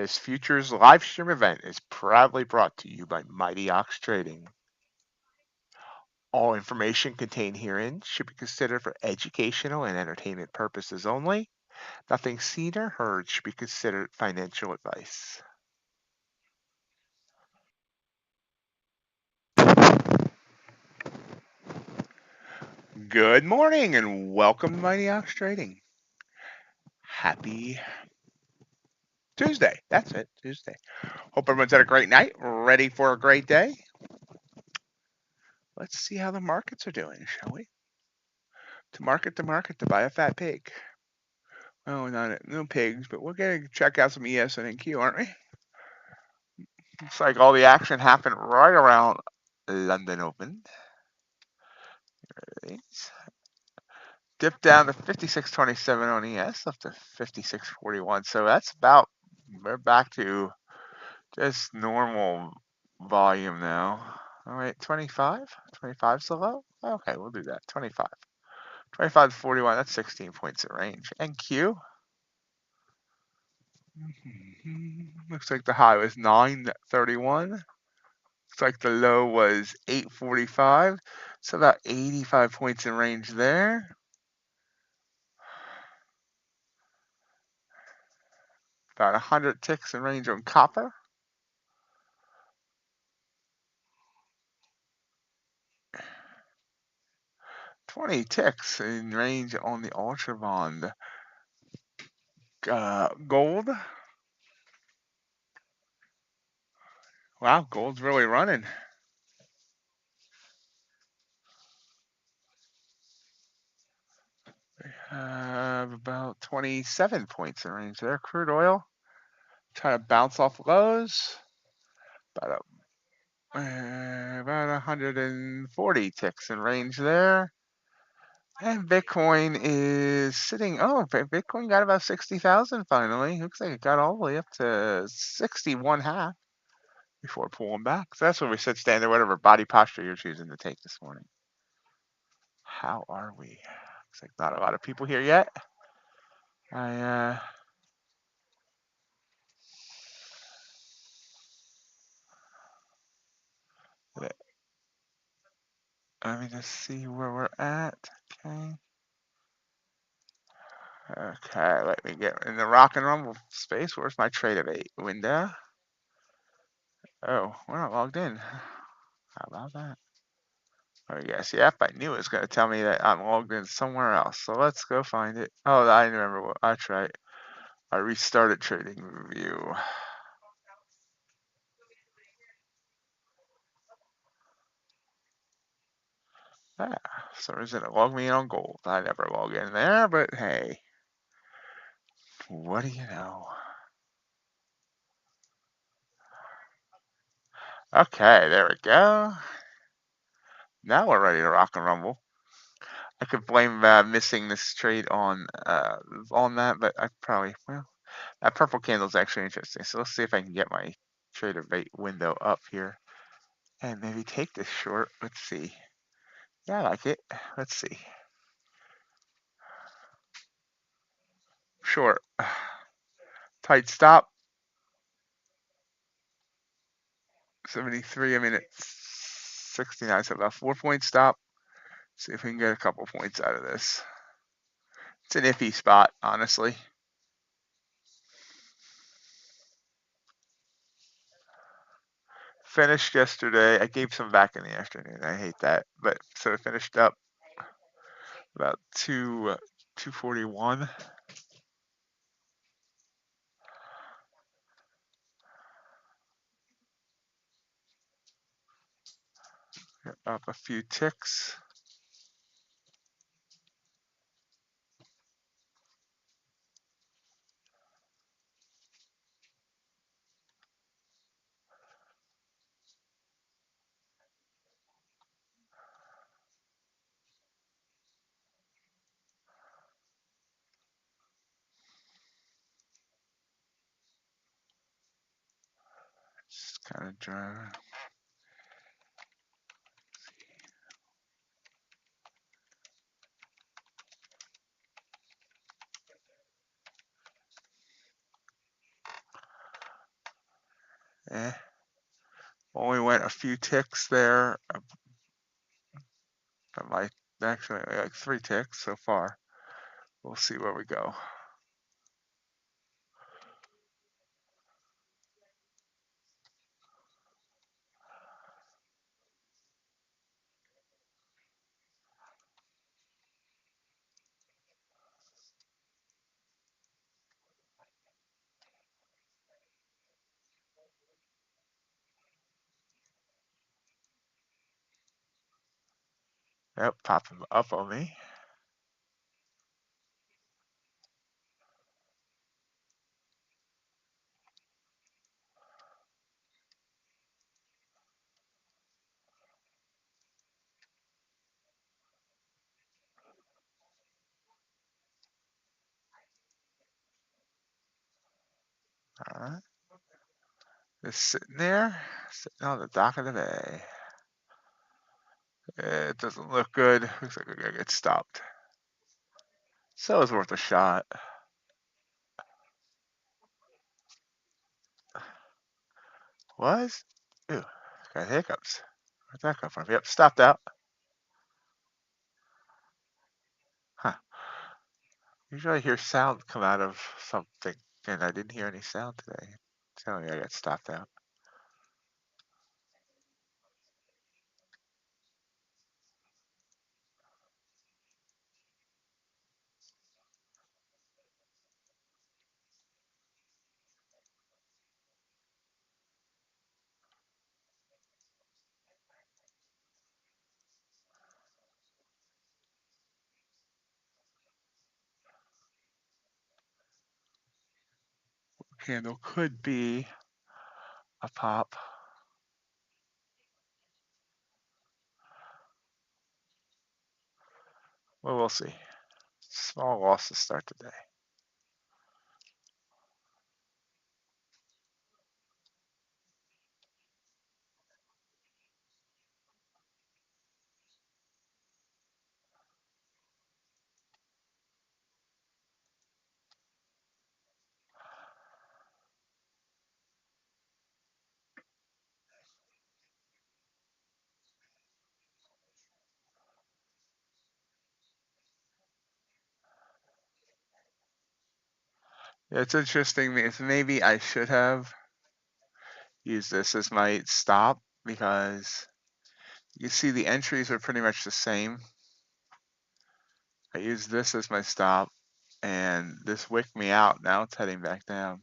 This futures live stream event is proudly brought to you by MightyOxTrading. All information contained herein should be considered for educational and entertainment purposes only. Nothing seen or heard should be considered financial advice. Good morning and welcome to MightyOxTrading. Happy Tuesday. That's it, Tuesday. Hope everyone's had a great night, ready for a great day. Let's see how the markets are doing, shall we? To market, to buy a fat pig. Oh, no pigs, but we're going to check out some ES and NQ, aren't we? Looks like all the action happened right around London Open. There it is. Dipped down to 56.27 on ES, up to 56.41. So that's about, we're back to just normal volume now. All right, 25? 25's the low? Okay, we'll do that. 25. 25 to 41, that's 16 points of range. NQ. Looks like the high was 931. Looks like the low was 845. So about 85 points in range there. About 100 ticks in range on copper. $20 ticks in range on the Ultra Bond. Gold. Wow, gold's really running. We have about 27 points in range there. Crude oil. Trying to bounce off lows. About 140 ticks in range there. And Bitcoin is sitting, Bitcoin got about 60,000 finally. Looks like it got all the way up to 61.5 before pulling back. So that's where we sit standard, whatever body posture you're choosing to take this morning. How are we? Looks like not a lot of people here yet. Let me just see where we're at. Okay, let me get in the rock and rumble space. Where's my TradeDay window? Oh, we're not logged in. How about that? Oh, yes, yep, I knew it was going to tell me that I'm logged in somewhere else. So let's go find it. Oh, I remember what, that's right. I restarted TradingView. Yeah, for some reason it logged me in on gold. I never log in there, but hey, what do you know? Okay, there we go. Now we're ready to rock and rumble. I could blame missing this trade on that, but I probably, well, that purple candle is actually interesting. So let's see if I can get my TradeDay window up here and maybe take this short. Let's see. Yeah, I like it. Let's see. Short. Tight stop. 73 a minute. 69. So about 4-point stop. See if we can get a couple points out of this. It's an iffy spot, honestly. Finished yesterday. I gave some back in the afternoon. I hate that. But so it finished up about 241. Up a few ticks. Just kind of driving. Eh, only went a few ticks there. Like actually like 3 ticks so far. We'll see where we go. Yep, popping up on me. All right. Just sitting there, sitting on the dock of the bay. It doesn't look good. Looks like we're gonna get stopped. So it's worth a shot. Was? Ooh, got hiccups. Where'd that come from? Yep, stopped out. Huh. Usually I hear sound come out of something, and I didn't hear any sound today. Telling me I got stopped out. Candle could be a pop. Well, we'll see. Small loss to start the day. Yeah, it's interesting. Maybe I should have used this as my stop because you see the entries are pretty much the same. I used this as my stop, and this wicked me out. Now it's heading back down.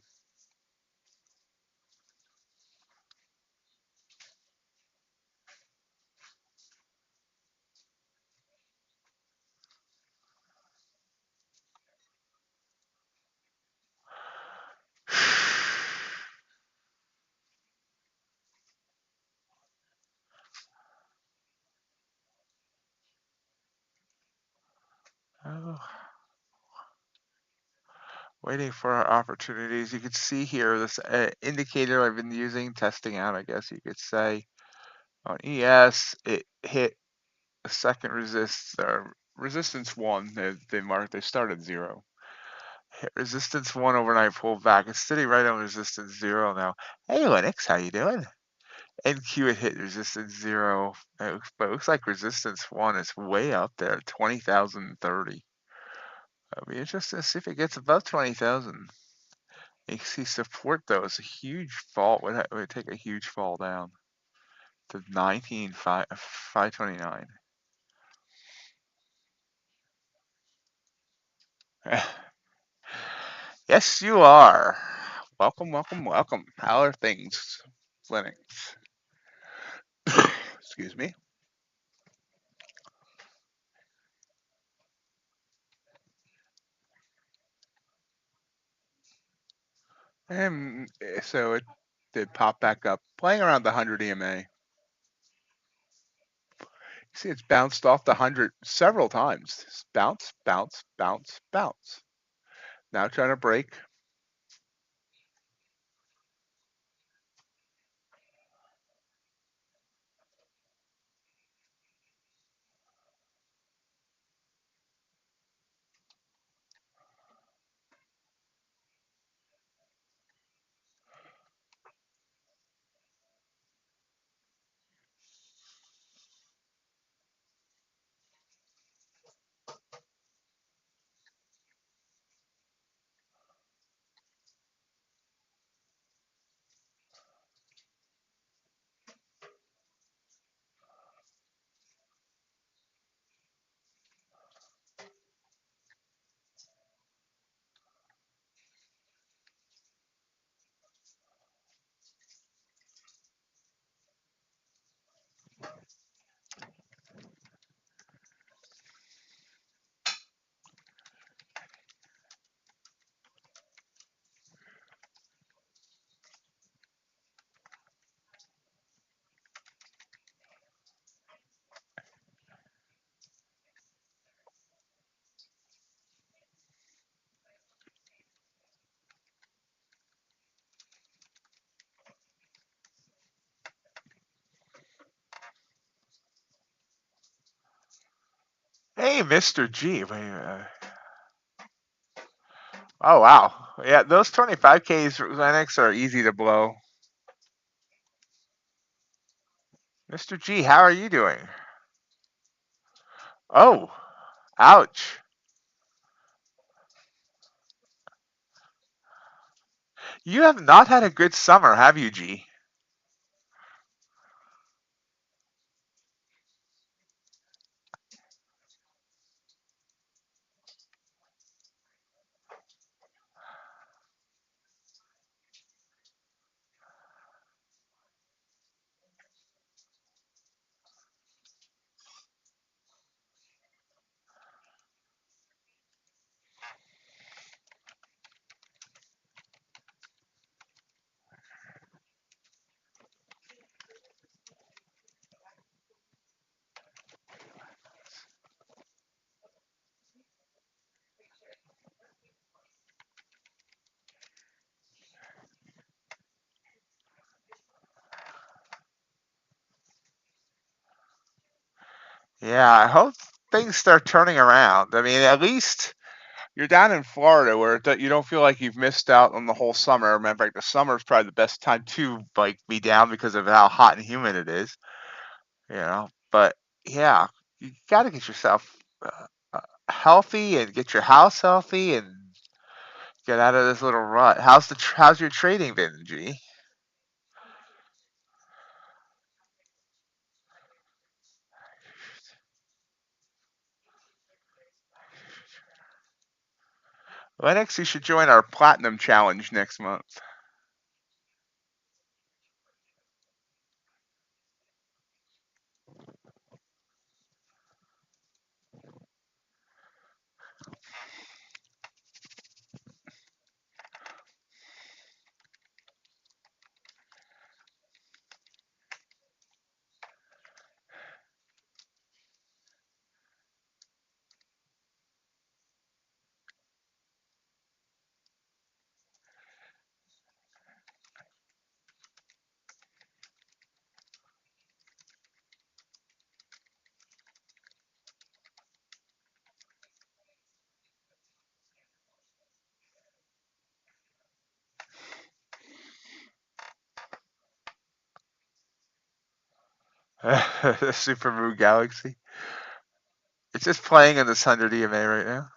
Oh, waiting for our opportunities. You can see here this indicator I've been using, testing out, I guess you could say. On ES, it hit a second resistance 1. They started 0. Hit resistance 1 overnight, pulled back. It's sitting right on resistance 0 now. Hey, Linux, how you doing? NQ it hit resistance 0, but it looks like resistance 1 is way up there, 20,030. I'll be interested to see if it gets above 20,000. You see support though, it's a huge fall. Would take a huge fall down to 529. Yes, you are. Welcome, welcome, welcome. How are things, Linux? Excuse me. And so it did pop back up, playing around the 100 EMA. See, it's bounced off the 100 several times. Bounce, bounce, bounce, bounce. Now trying to break. Hey, Mr. G. Wait, oh, wow. Yeah, those 25Ks Linux are easy to blow. Mr. G, how are you doing? Oh, ouch. You have not had a good summer, have you, G? Yeah, I hope things start turning around. I mean, at least you're down in Florida where you don't feel like you've missed out on the whole summer. Remember, like, the summer is probably the best time to like be down because of how hot and humid it is. But yeah, you got to get yourself healthy and get your house healthy and get out of this little rut. How's your trading been, G? Lennox, you should join our platinum challenge next month. Super Moon Galaxy. It's just playing in this 100 EMA right now.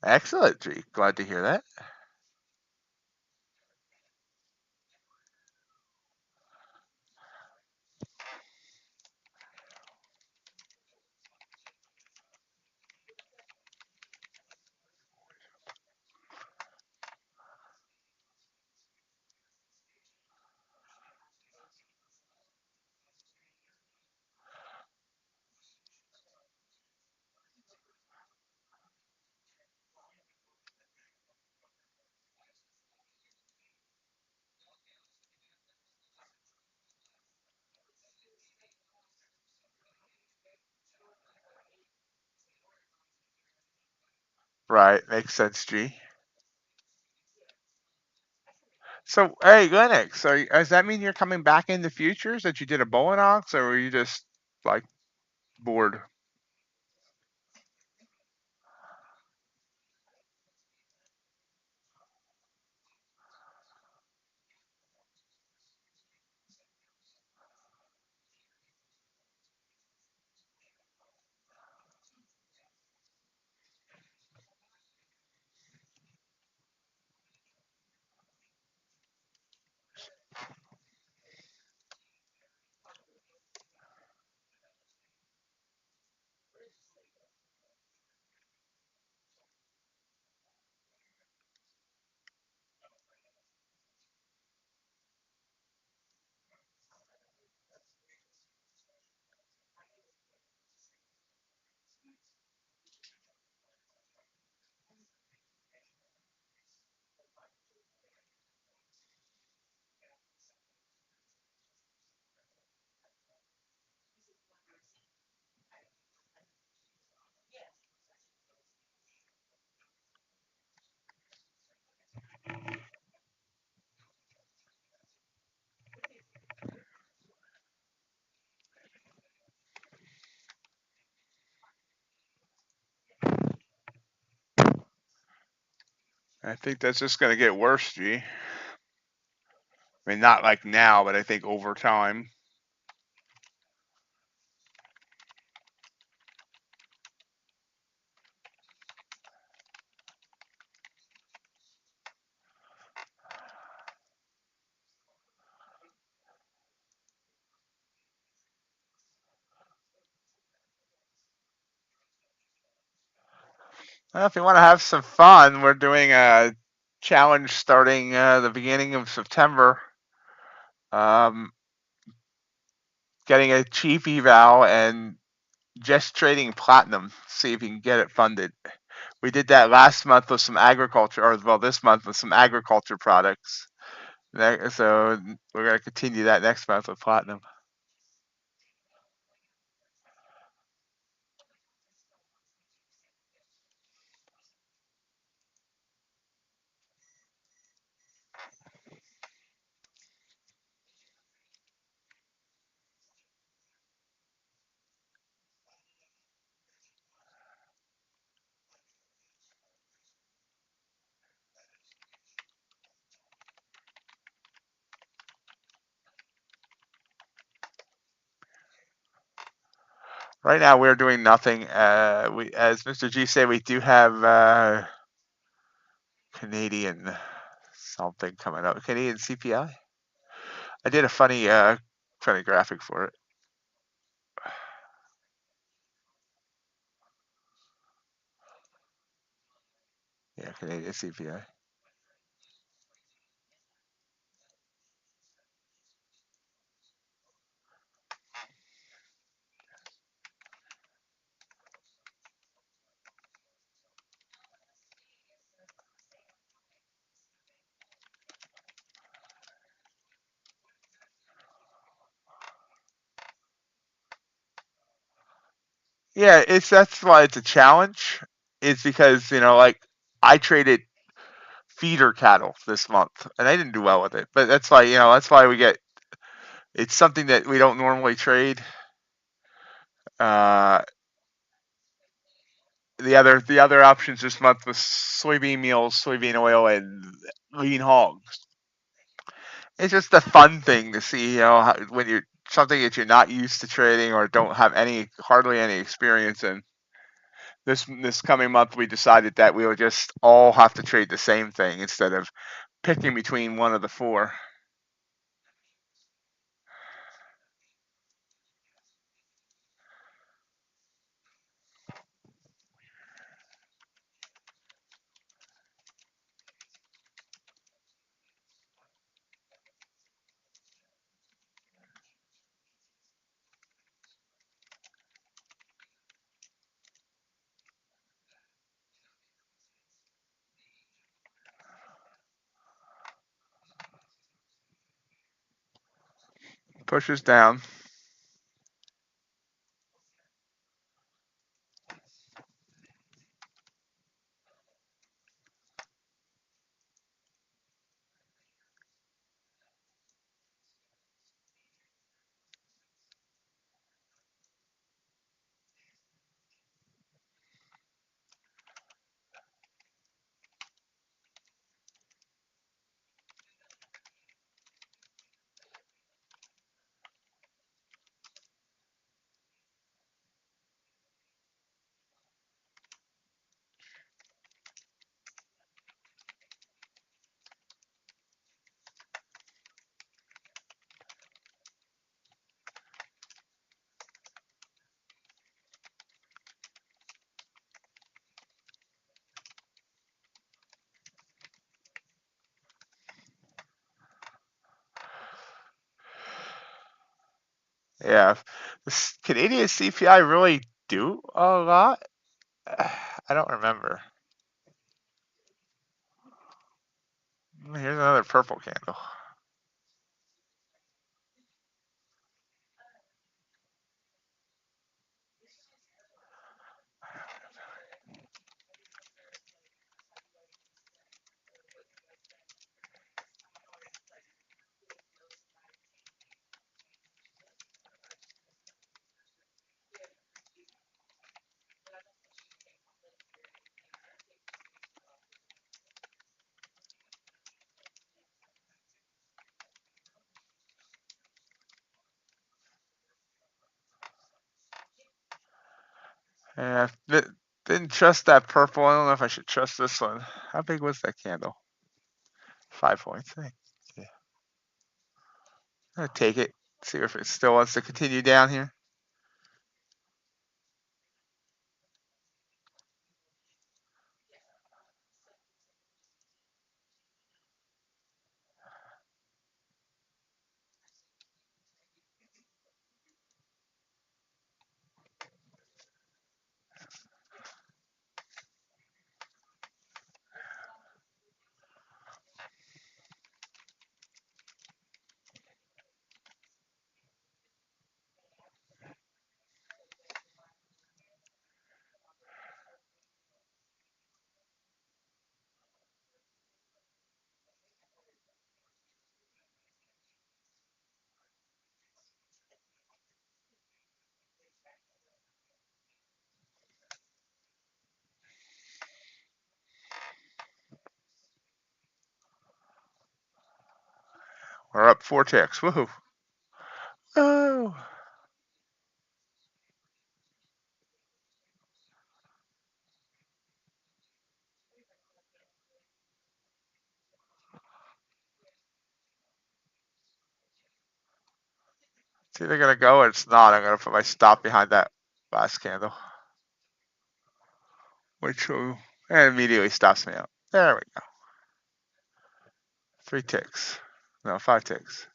Excellent, G. Glad to hear that. Right, makes sense, G. So, hey, Linux, does that mean you're coming back into futures that you did a Bulenox, or were you just like bored? I think that's just going to get worse, G. I mean, not like now, but I think over time. Well, if you want to have some fun, we're doing a challenge starting the beginning of September. Getting a cheap eval and just trading platinum, see if you can get it funded. We did that last month with some agriculture, or well, this month with some agriculture products. So we're going to continue that next month with platinum. Right now, we're doing nothing. As Mr. G said, we do have Canadian something coming up. Canadian CPI. I did a funny graphic for it. Yeah, Canadian CPI. Yeah, that's why it's a challenge. It's because like I traded feeder cattle this month, and I didn't do well with it. But that's why we get. It's something that we don't normally trade. Uh, the other options this month was soybean meals, soybean oil, and lean hogs. It's just a fun thing to see, when you're something that you're not used to trading or don't have hardly any experience in. This coming month, we decided that we would just all have to trade the same thing instead of picking between one of the four. Pushes down. Yeah, this Canadian CPI really do a lot. I don't remember. Here's another purple candle. Yeah, didn't trust that purple. I don't know if I should trust this one. How big was that candle? 5 points. Yeah. I'll take it. See if it still wants to continue down here. We're up 4 ticks. Woohoo. Oh. It's either gonna go or it's not. I'm gonna put my stop behind that last candle, which will and immediately stops me out. There we go. 3 ticks. No, 5 ticks.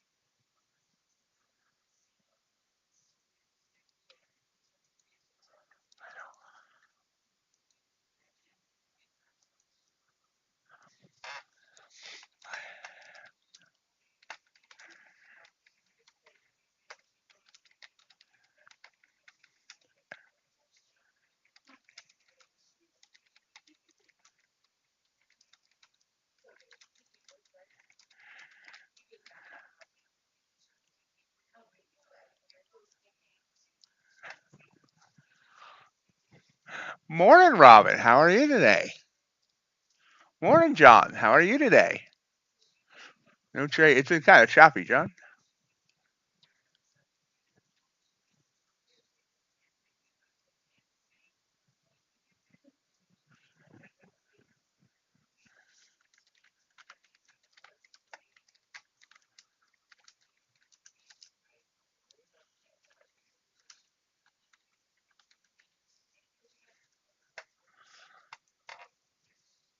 Morning, Robin. How are you today? Morning, John. How are you today? No trade. It's been kind of choppy, John.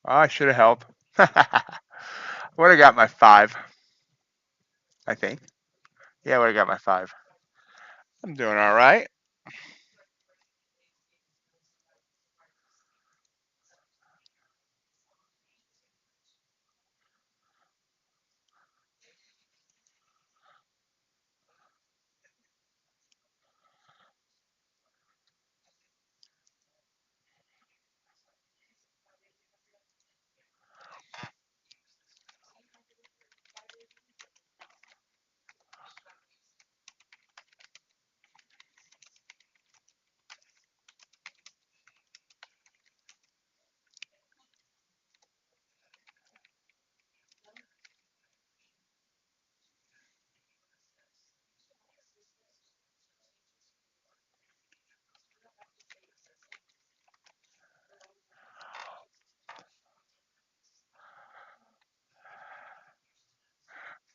Oh, I should have helped. Would have got my 5, I think. Yeah, would have got my 5. I'm doing all right.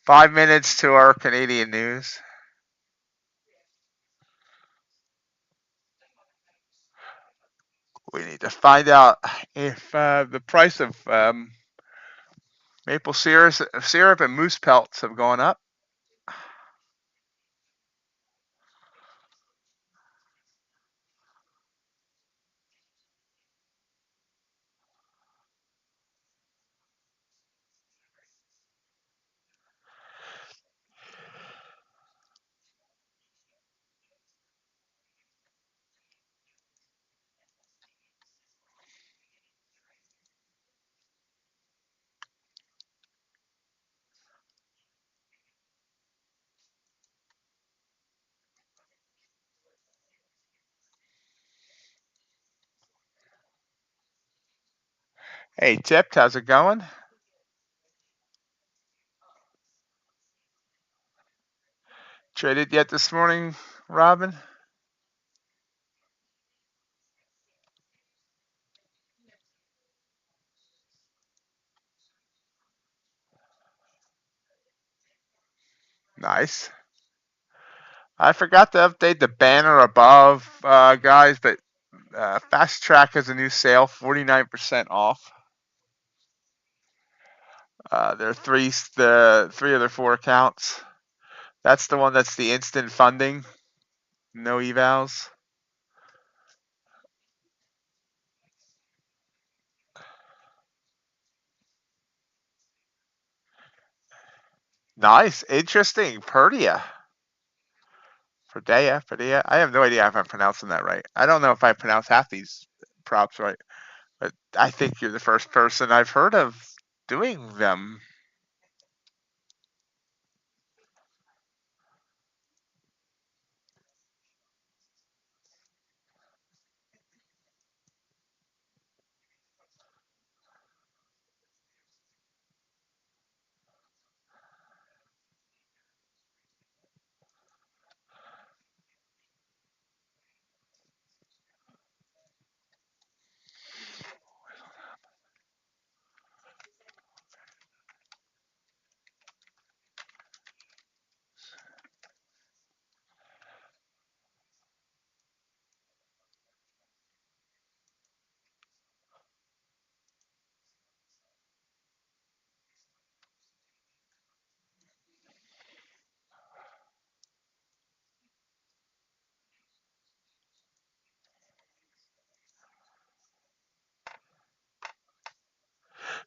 Five minutes to our Canadian news. We need to find out if the price of maple syrup and moose pelts have gone up. Hey, Tipped, how's it going? Traded yet this morning, Robin? Nice. I forgot to update the banner above, guys, but Fast Track has a new sale, 49% off. There are three of their four accounts. That's the one that's the instant funding, no evals. Nice, interesting. Phidias. Phidias. I have no idea if I'm pronouncing that right. I don't know if I pronounce half these props right, but I think you're the first person I've heard of doing them.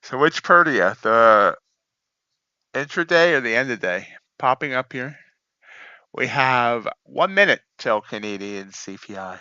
So which Phidias? The intraday or the end of day? Popping up here. We have 1 minute till Canadian CPI.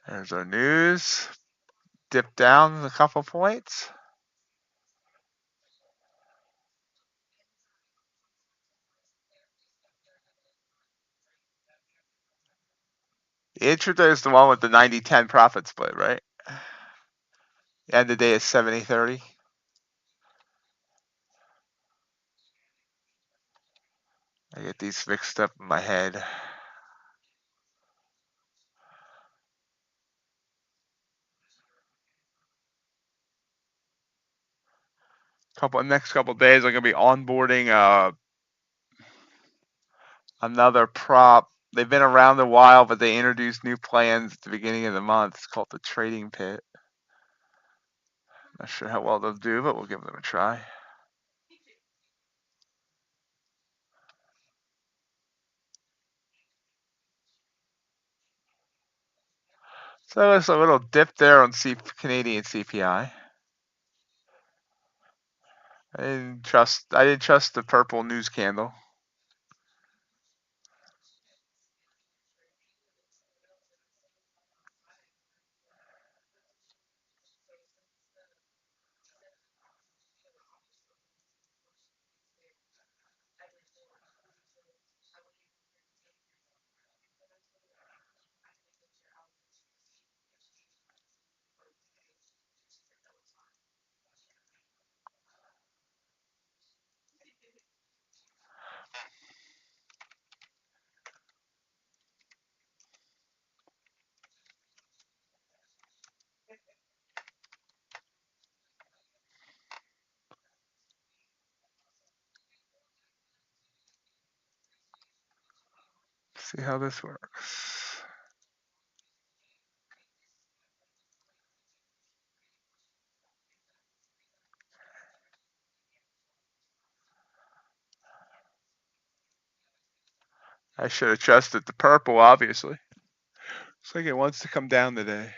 There's our news. Dip down a couple points. The intraday is the one with the 90-10 profit split, right? End of the day is 70-30. I get these mixed up in my head. Next couple days, I'm gonna be onboarding another prop. They've been around a while, but they introduced new plans at the beginning of the month. It's called the Trading Pit. Not sure how well they'll do, but we'll give them a try. So there's a little dip there on Canadian CPI. I didn't trust the purple news candle. See how this works. I should have trusted the purple, obviously. Looks like it wants to come down today.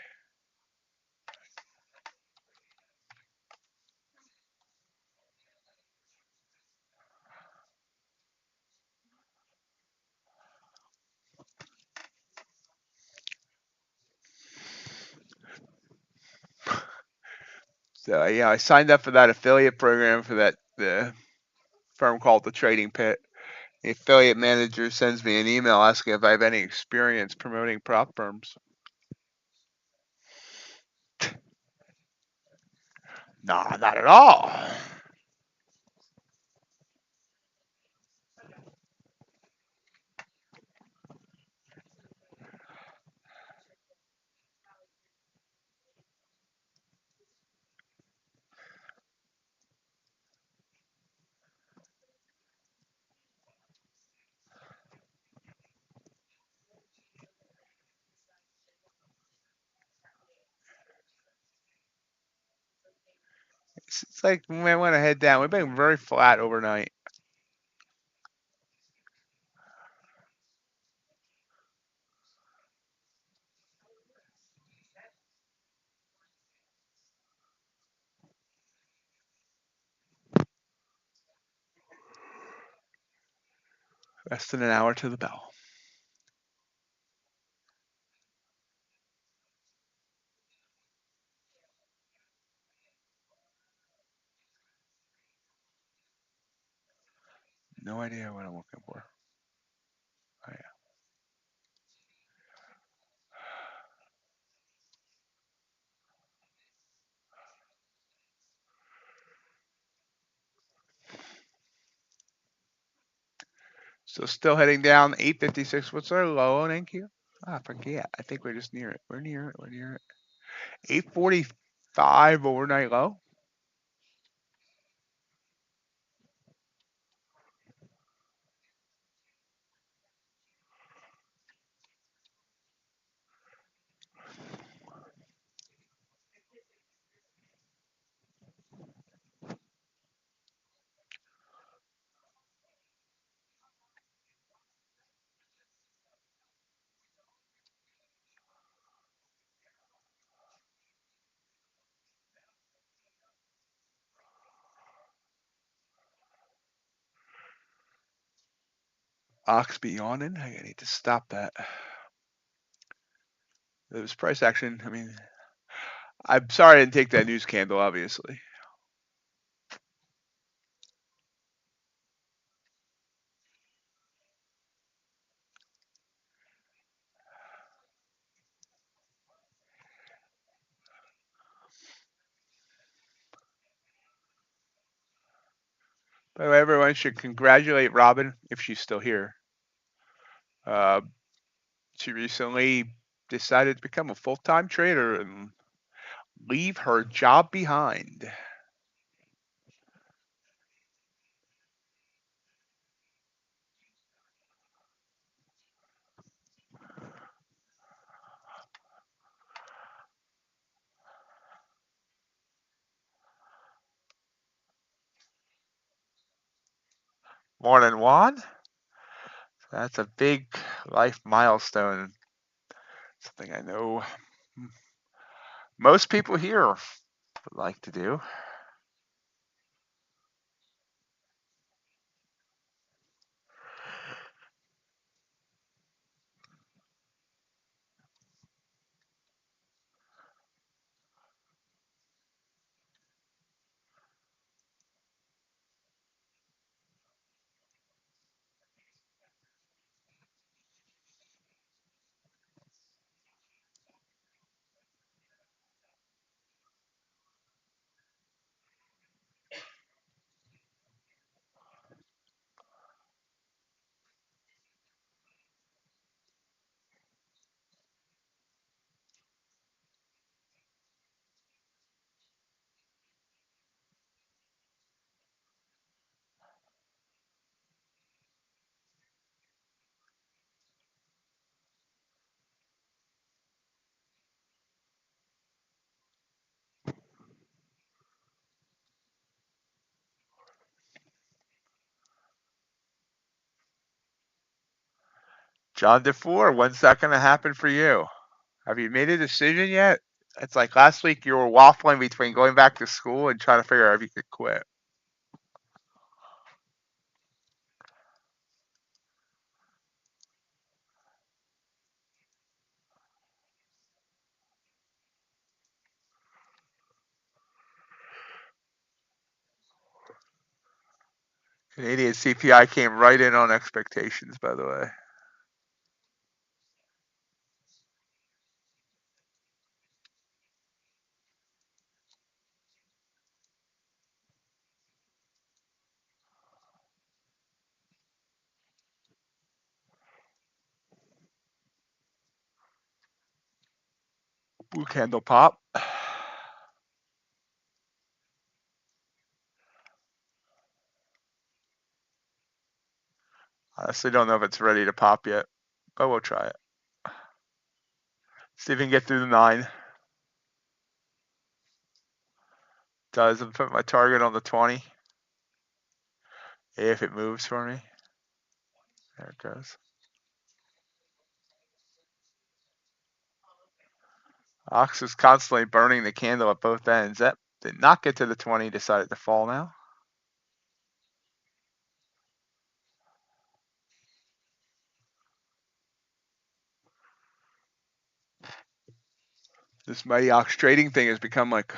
So yeah, I signed up for that affiliate program for that the firm called the Trading Pit. The affiliate manager sends me an email asking if I have any experience promoting prop firms. Nah, not at all. It's like we might want to head down. We've been very flat overnight. Less than an hour to the bell. No idea what I'm looking for. Oh, yeah. So still heading down 856. What's our low on NQ? Ah, I forget. I think we're just near it. We're near it. We're near it. 845 overnight low. Oxby yawning. I need to stop that. It was price action. I mean, I'm sorry I didn't take that news candle, obviously. By the way, everyone should congratulate Robin if she's still here. Uh, she recently decided to become a full-time trader and leave her job behind. Morning, Juan. That's a big life milestone. Something I know most people here would like to do. John DeFore, when's that going to happen for you? Have you made a decision yet? It's like last week you were waffling between going back to school and trying to figure out if you could quit. Canadian CPI came right in on expectations, by the way. Blue candle pop. I honestly don't know if it's ready to pop yet, but we'll try it. See if we can get through the 9. Does it put my target on the 20? If it moves for me. There it goes. Ox is constantly burning the candle at both ends. That did not get to the 20, decided to fall now. This MightyOxTrading thing has become like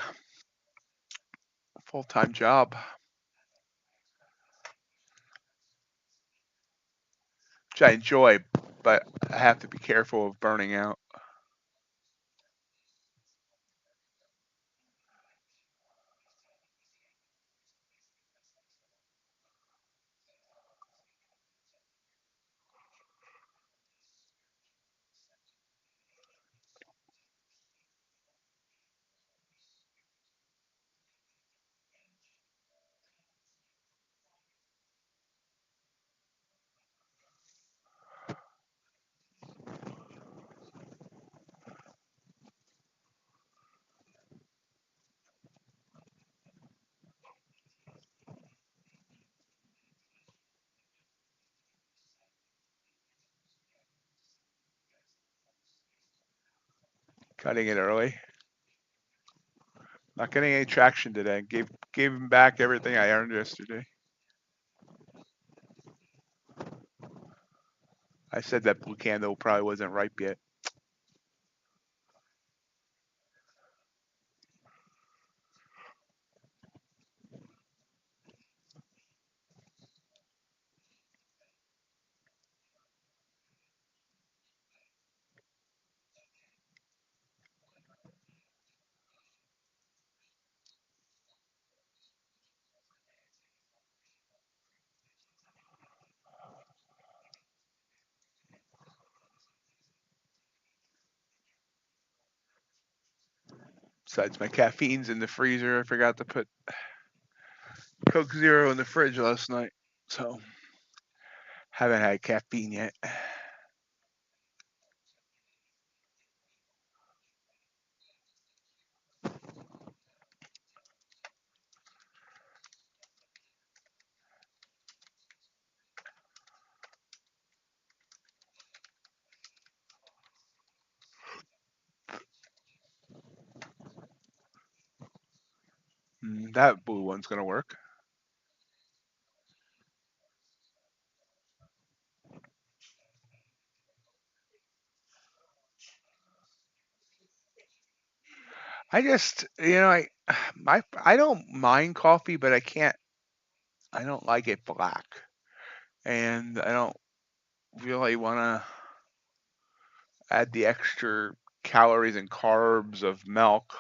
a full-time job, which I enjoy, but I have to be careful of burning out. Cutting it early. Not getting any traction today. Gave him back everything I earned yesterday. I said that blue candle probably wasn't ripe yet. Besides my caffeine's in the freezer. I forgot to put Coke Zero in the fridge last night, so haven't had caffeine yet. That blue one's gonna work. I just, I don't mind coffee, but I don't like it black, and I don't really want to add the extra calories and carbs of milk.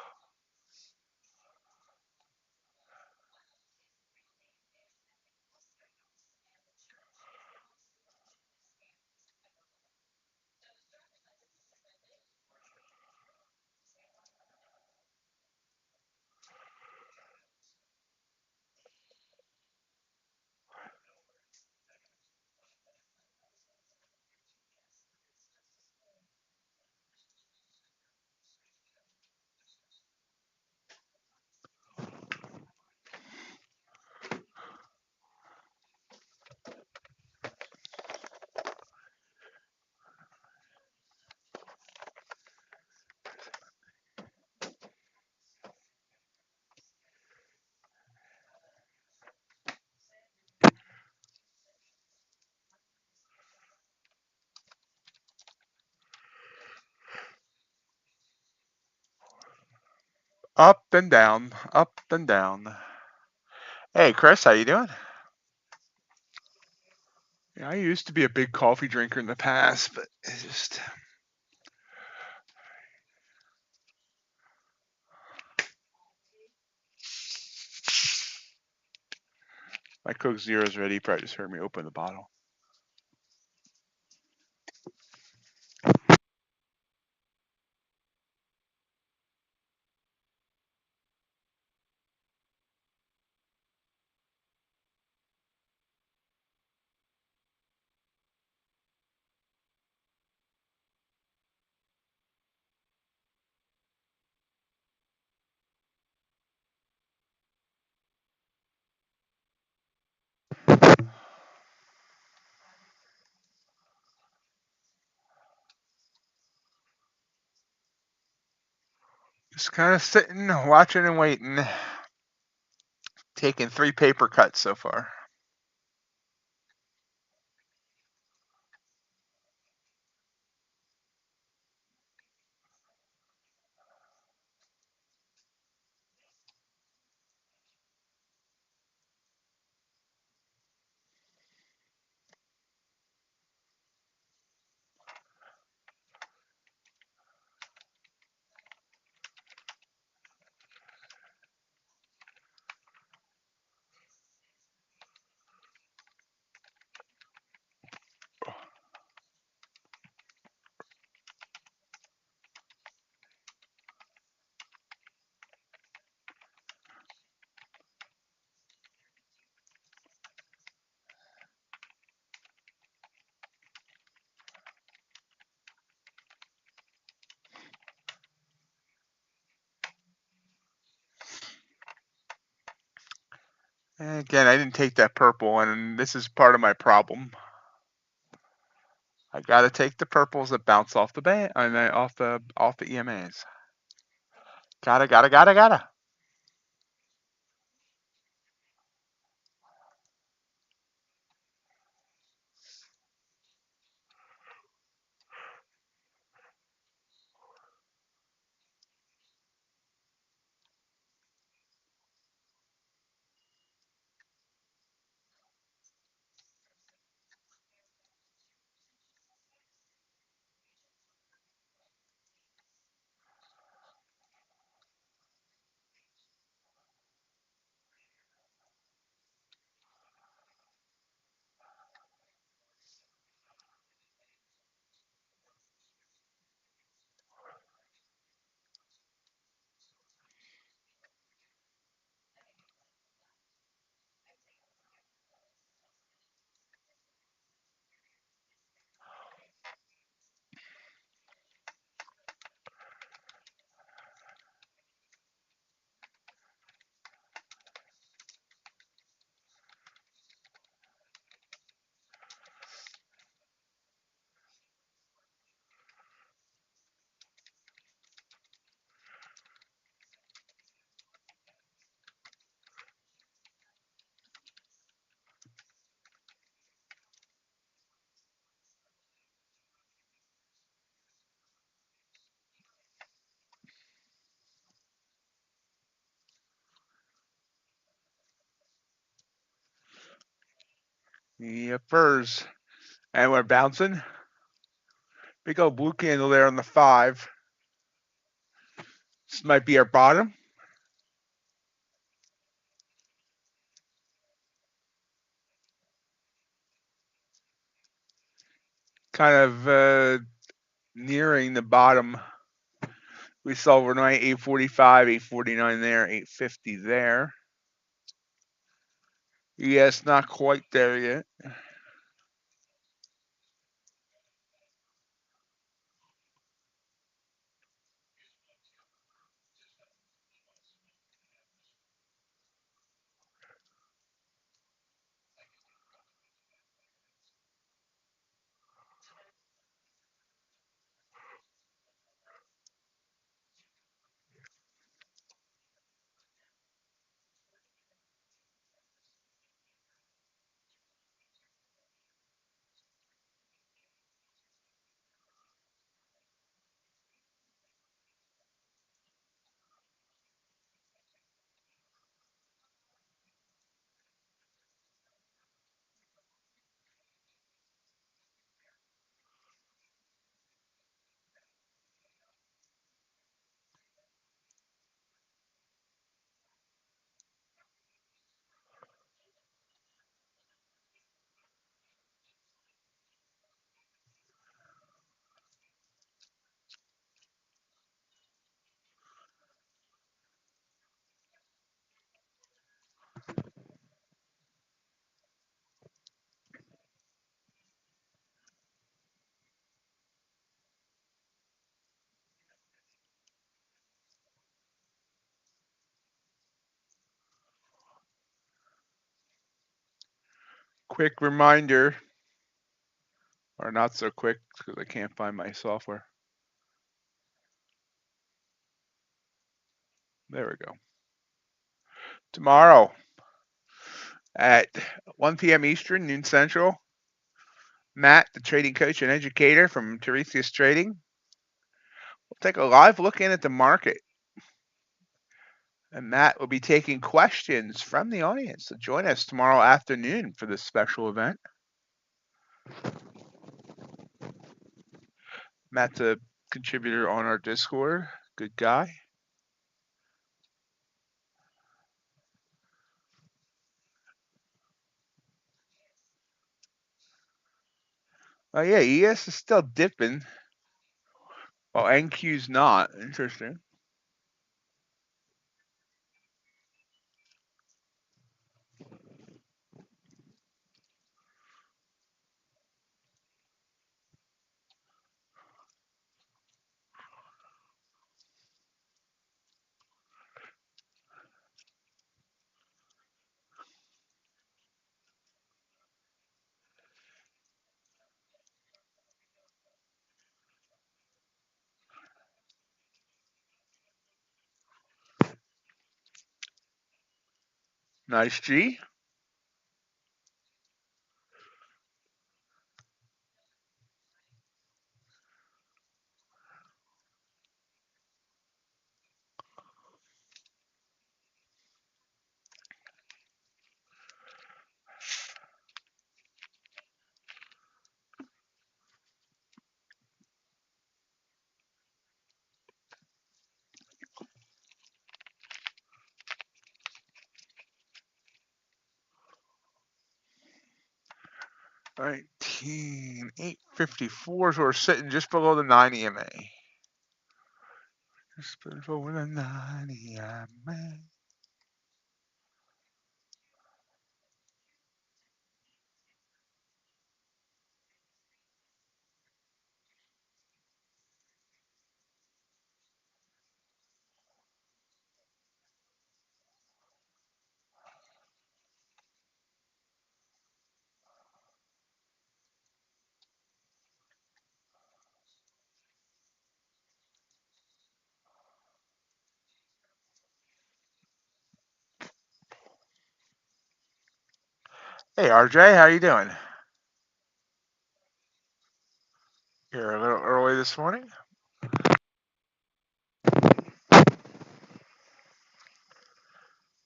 Up and down, up and down. Hey, Chris, how you doing? Yeah, I used to be a big coffee drinker in the past, but it's just my Coke Zero's ready. You probably just heard me open the bottle. Just kind of sitting, watching and waiting. Taking 3 paper cuts so far. And again, I didn't take that purple, and this is part of my problem. I gotta take the purples that bounce off the band, off the EMAs. Gotta. Yepers. And we're bouncing. Big old blue candle there on the 5. This might be our bottom. Kind of nearing the bottom. We saw overnight 845, 849 there, 850 there. Yes, not quite there yet. Quick reminder, or not so quick because I can't find my software. There we go. Tomorrow at 1 p.m. Eastern, noon Central, Matt, the trading coach and educator from Phidias Trading, will take a live look in at the market. And Matt will be taking questions from the audience. So join us tomorrow afternoon for this special event. Matt's a contributor on our Discord. Good guy. Oh yeah, ES is still dipping. Well, NQ's not. Interesting. Nice G. All right, 854, so we're sitting just below the 9 EMA. Just below the 9 EMA. Hey RJ, how you doing? You're a little early this morning.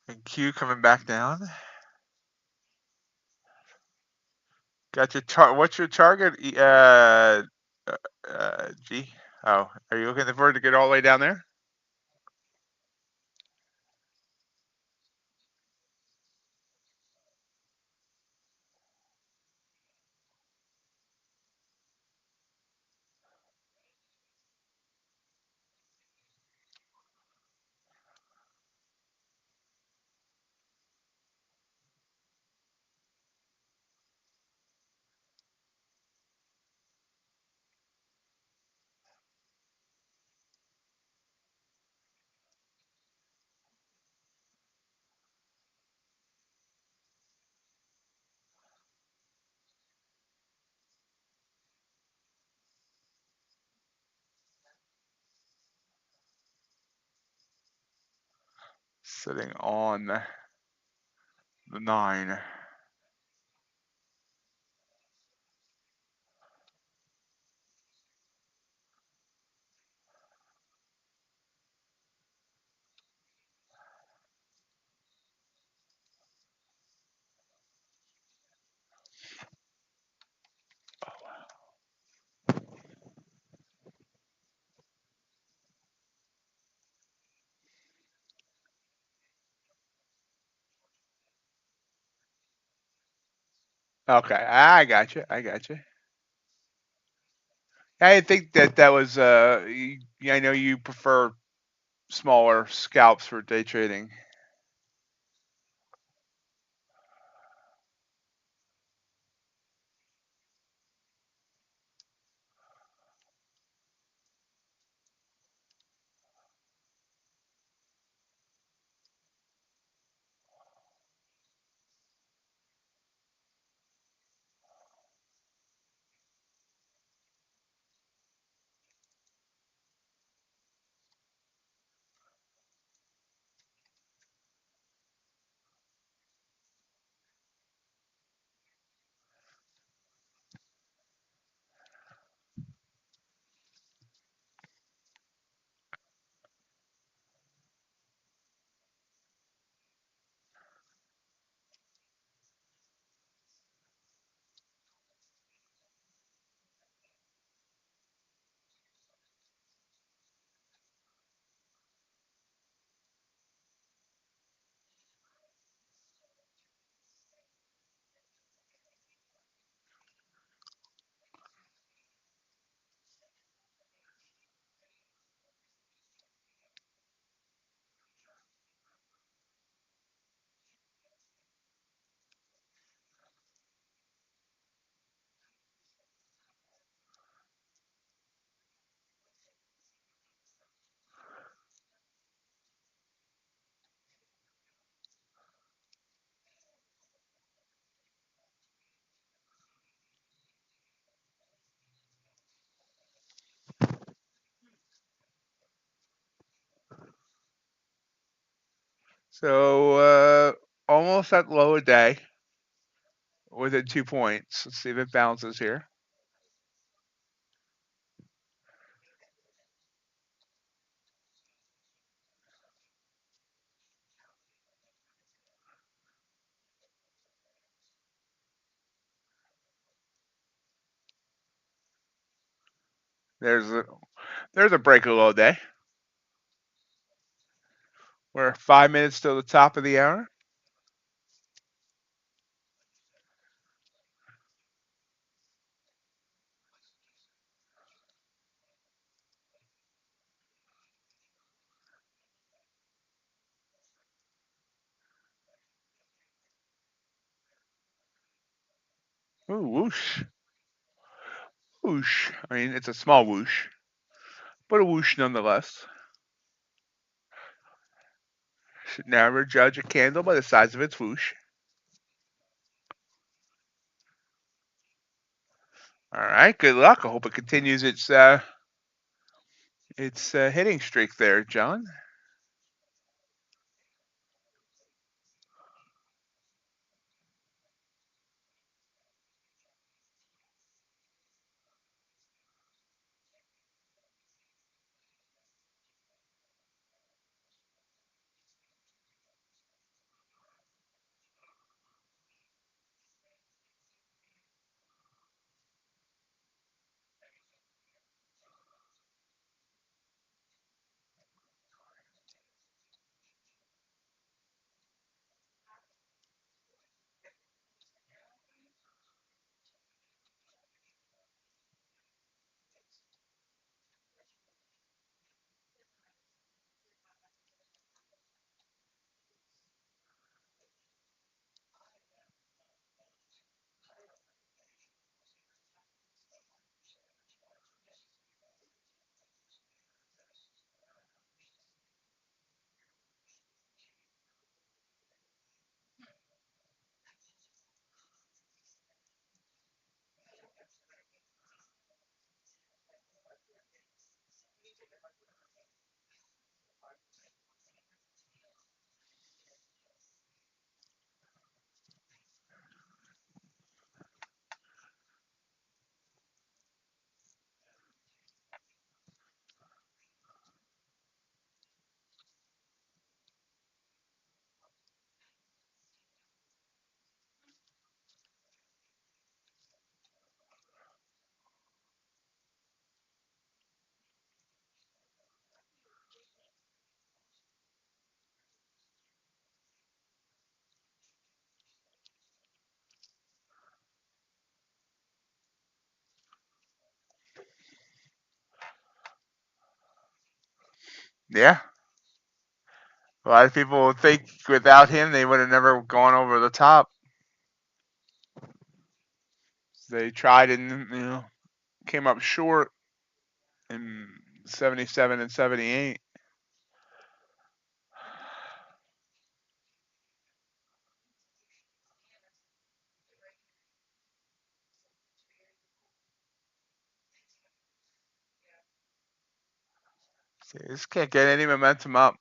And Q coming back down. Got your what's your target? G. Oh, are you looking for it to get all the way down there? Sitting on the 9. Okay, I got you. I got you. I think that was I know you prefer smaller scalps for day trading. So almost at low a day, within 2 points. Let's see if it bounces here. There's a break of low day. We're 5 minutes till the top of the hour. Ooh, whoosh. Whoosh. I mean, it's a small whoosh, but a whoosh nonetheless. Should never judge a candle by the size of its whoosh. All right, good luck. I hope it continues its hitting streak there, John. Yeah. A lot of people would think without him they would have never gone over the top. They tried and came up short in 77 and 78. See, just can't get any momentum up.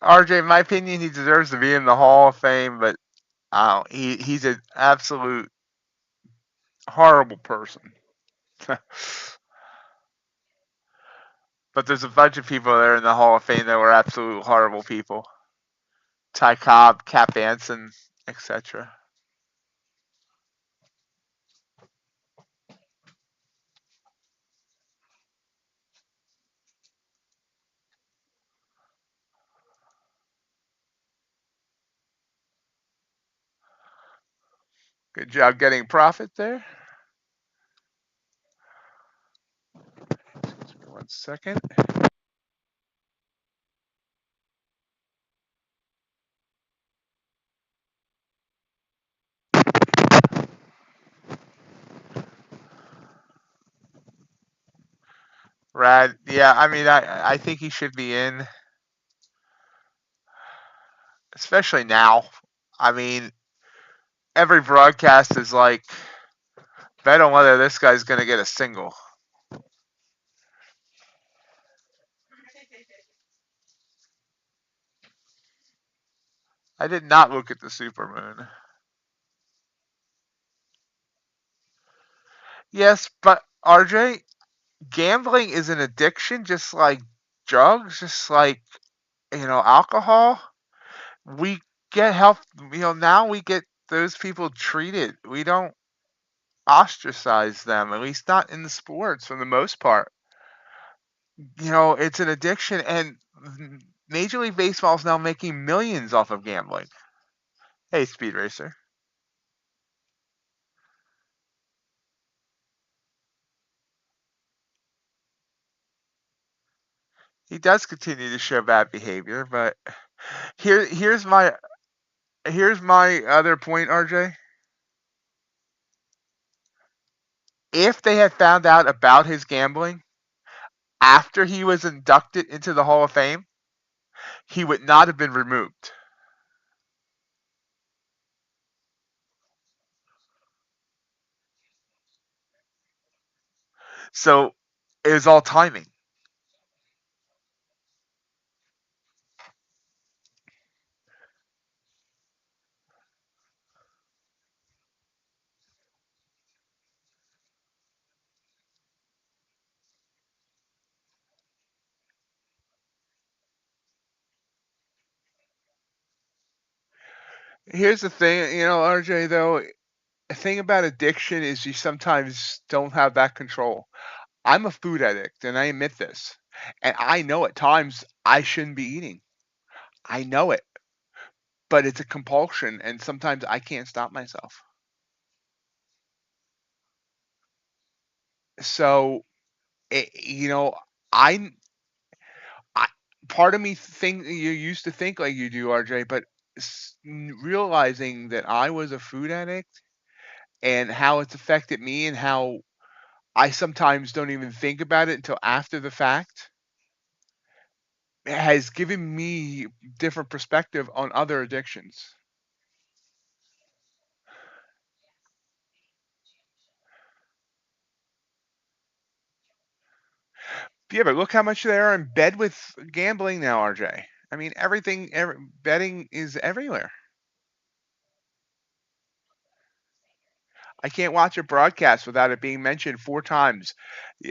RJ, in my opinion, he deserves to be in the Hall of Fame, but he's an absolute horrible person. But there's a bunch of people that are in the Hall of Fame that were absolute horrible people. Ty Cobb, Cap Anson, etc. Good job getting profit there. 1 second. Rad. Yeah, I mean, I think he should be in, especially now. I mean, every broadcast is like, bet on whether this guy's going to get a single. I did not look at the supermoon. Yes, but RJ, gambling is an addiction just like drugs, just like, alcohol. We get help, now we get those people treated. We don't ostracize them, at least not in the sports for the most part. It's an addiction, and Major League Baseball is now making millions off of gambling. Hey, Speed Racer. He does continue to show bad behavior, but here's my other point, RJ. If they had found out about his gambling after he was inducted into the Hall of Fame, he would not have been removed. So it was all timing. Here's the thing, RJ, though, the thing about addiction is you sometimes don't have that control. I'm a food addict, and I admit this. And I know at times I shouldn't be eating. I know it, but it's a compulsion, and sometimes I can't stop myself. So, it, you know, I, I part of me think you used to think like you do, RJ, but realizing that I was a food addict and how it's affected me and how I sometimes don't even think about it until after the fact has given me different perspective on other addictions. Yeah, but look how much they are in bed with gambling now, RJ. I mean, betting is everywhere. I can't watch a broadcast without it being mentioned 4 times.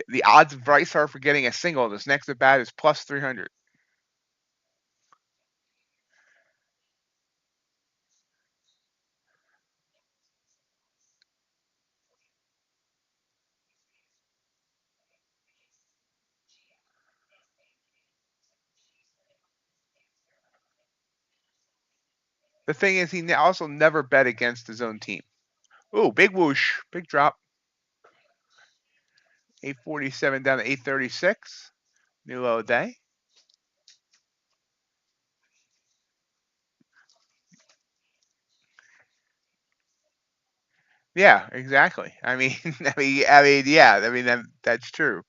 The odds of Bryce Harper getting a single this next at bat is plus 300. The thing is, he also never bet against his own team. Ooh, big whoosh, big drop. 847 down to 836. New low day. Yeah, exactly. I mean, yeah. I mean, that's true.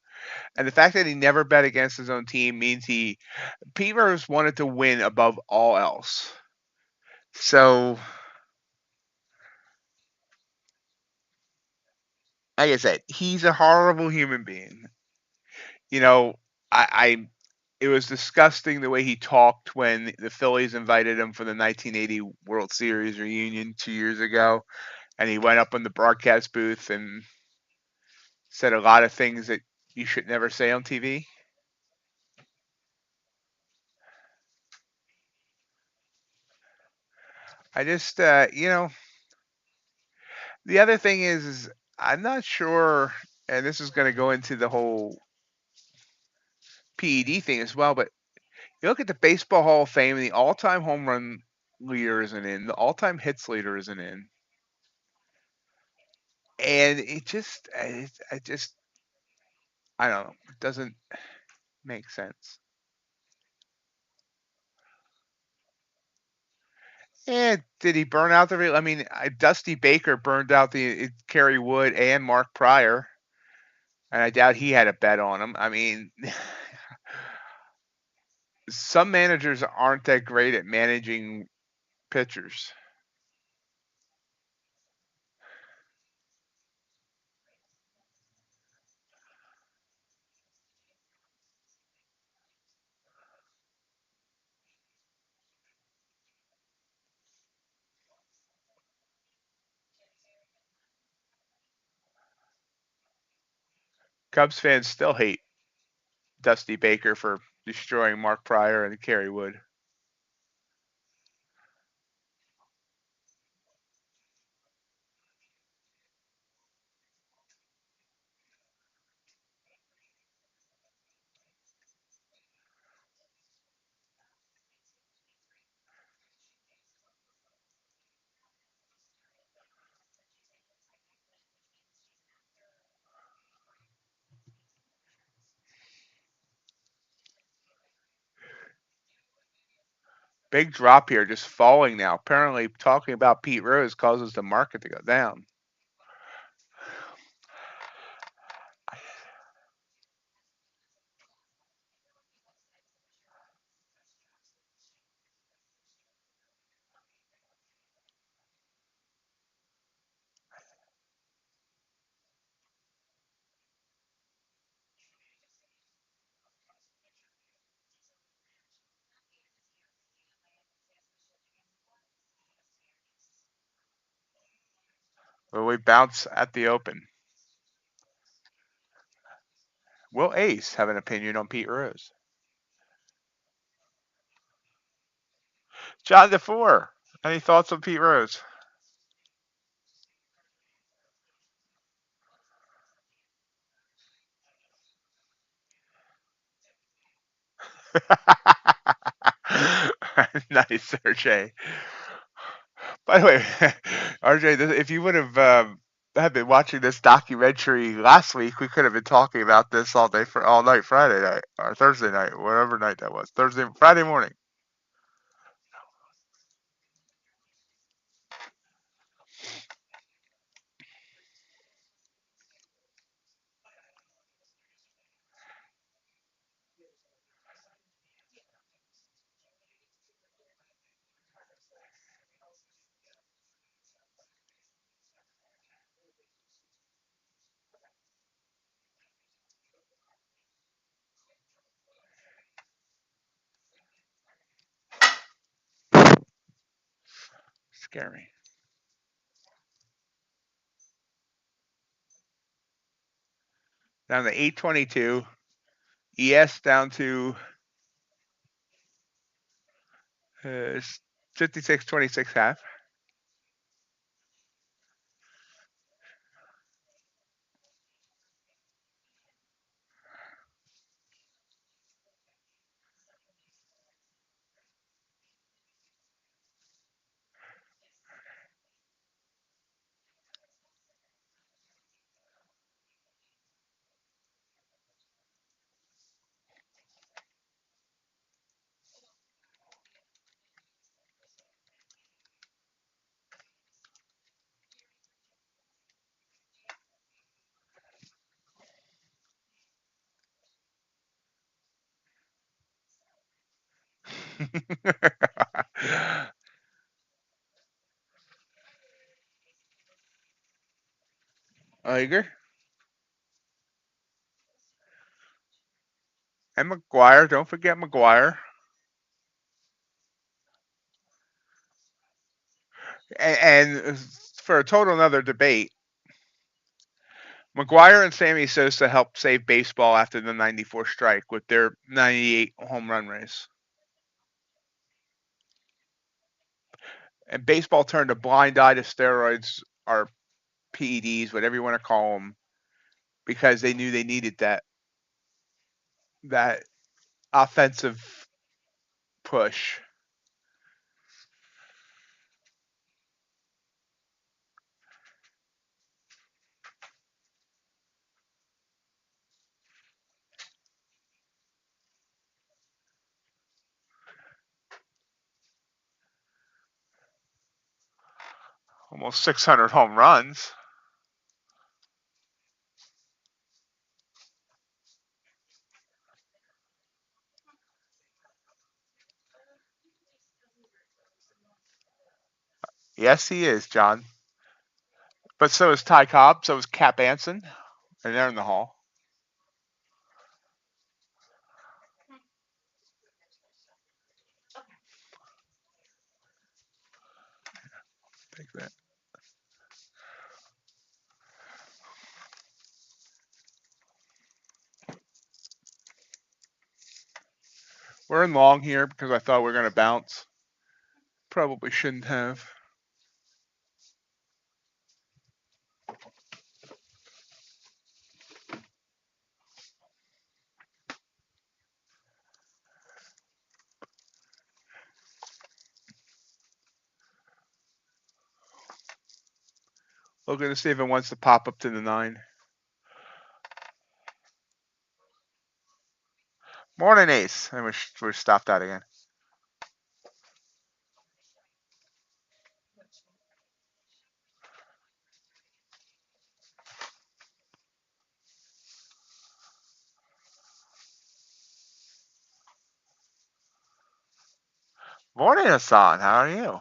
And the fact that he never bet against his own team means Pete Rose wanted to win above all else. So, like I said, he's a horrible human being. You know, I it was disgusting the way he talked when the Phillies invited him for the 1980 World Series reunion 2 years ago, and he went up in the broadcast booth and said a lot of things that you should never say on TV. I just, the other thing is I'm not sure, and this is going to go into the whole PED thing as well, but you look at the Baseball Hall of Fame, and the all-time home run leader isn't in, the all-time hits leader isn't in, and I don't know, it doesn't make sense. And did he burn out the real? I mean, Dusty Baker burned out the Kerry Wood and Mark Pryor, and I doubt he had a bet on him. I mean, some managers aren't that great at managing pitchers. Cubs fans still hate Dusty Baker for destroying Mark Pryor and Kerry Wood. Big drop here, just falling now. Apparently, talking about Pete Rose causes the market to go down. Will we bounce at the open? Will Ace have an opinion on Pete Rose? John DeFore, any thoughts on Pete Rose? Nice, RJ. By the way, RJ, if you would have had been watching this documentary last week, we could have been talking about this all day for all night, Friday night or Thursday night, whatever night that was. Friday morning. Scary. Down to 822. ES down to 56.26 half. Iger. And McGuire, don't forget McGuire. And for a total another debate, McGuire and Sammy Sosa helped save baseball after the 94 strike with their 98 home run race. And baseball turned a blind eye to steroids or PEDs, whatever you want to call them, because they knew they needed that offensive push. Almost 600 home runs. Yes, he is, John. But so is Ty Cobb, so is Cap Anson, and they're in the Hall. Take that. We're in long here because I thought we were going to bounce. Probably shouldn't have. Looking to see if it wants to pop up to the 9. Morning, Ace. And we're stopped out again. Morning, Hassan. How are you?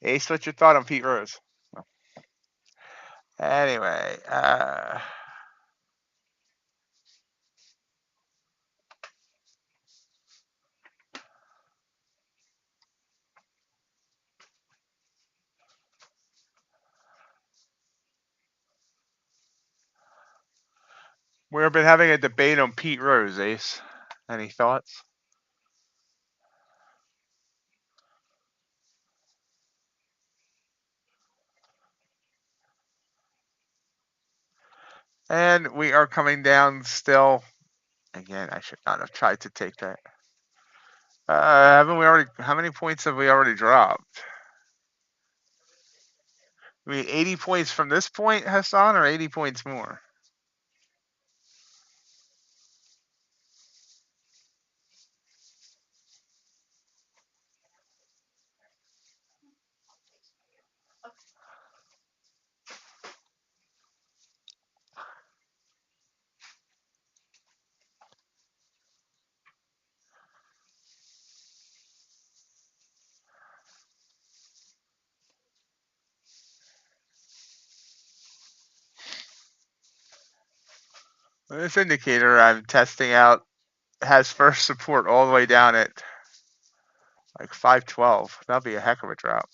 Ace, what's your thought on Pete Rose? Anyway, we've been having a debate on Pete Rose, Ace. Any thoughts? And we are coming down still. Again, I should not have tried to take that. Haven't we already? How many points have we already dropped? I mean, 80 points from this point, Hassan, or 80 points more? This indicator I'm testing out has first support all the way down at like 512. That'll be a heck of a drop.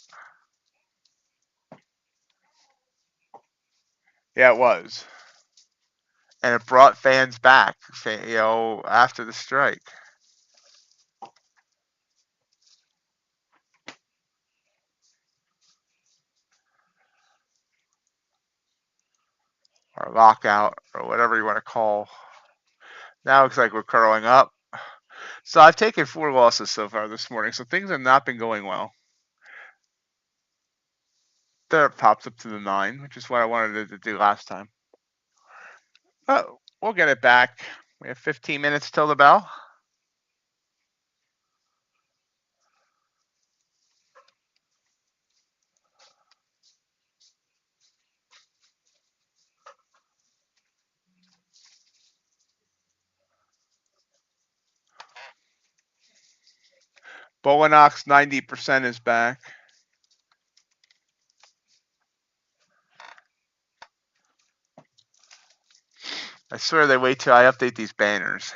Yeah, it was. And it brought fans back, after the strike. Or lockout, or whatever you want to call. Now it looks like we're curling up. So I've taken 4 losses so far this morning, so things have not been going well. There it pops up to the 9, which is what I wanted to do last time. Oh, we'll get it back. We have 15 minutes till the bell. Bulenox 90% is back. I swear they wait till I update these banners.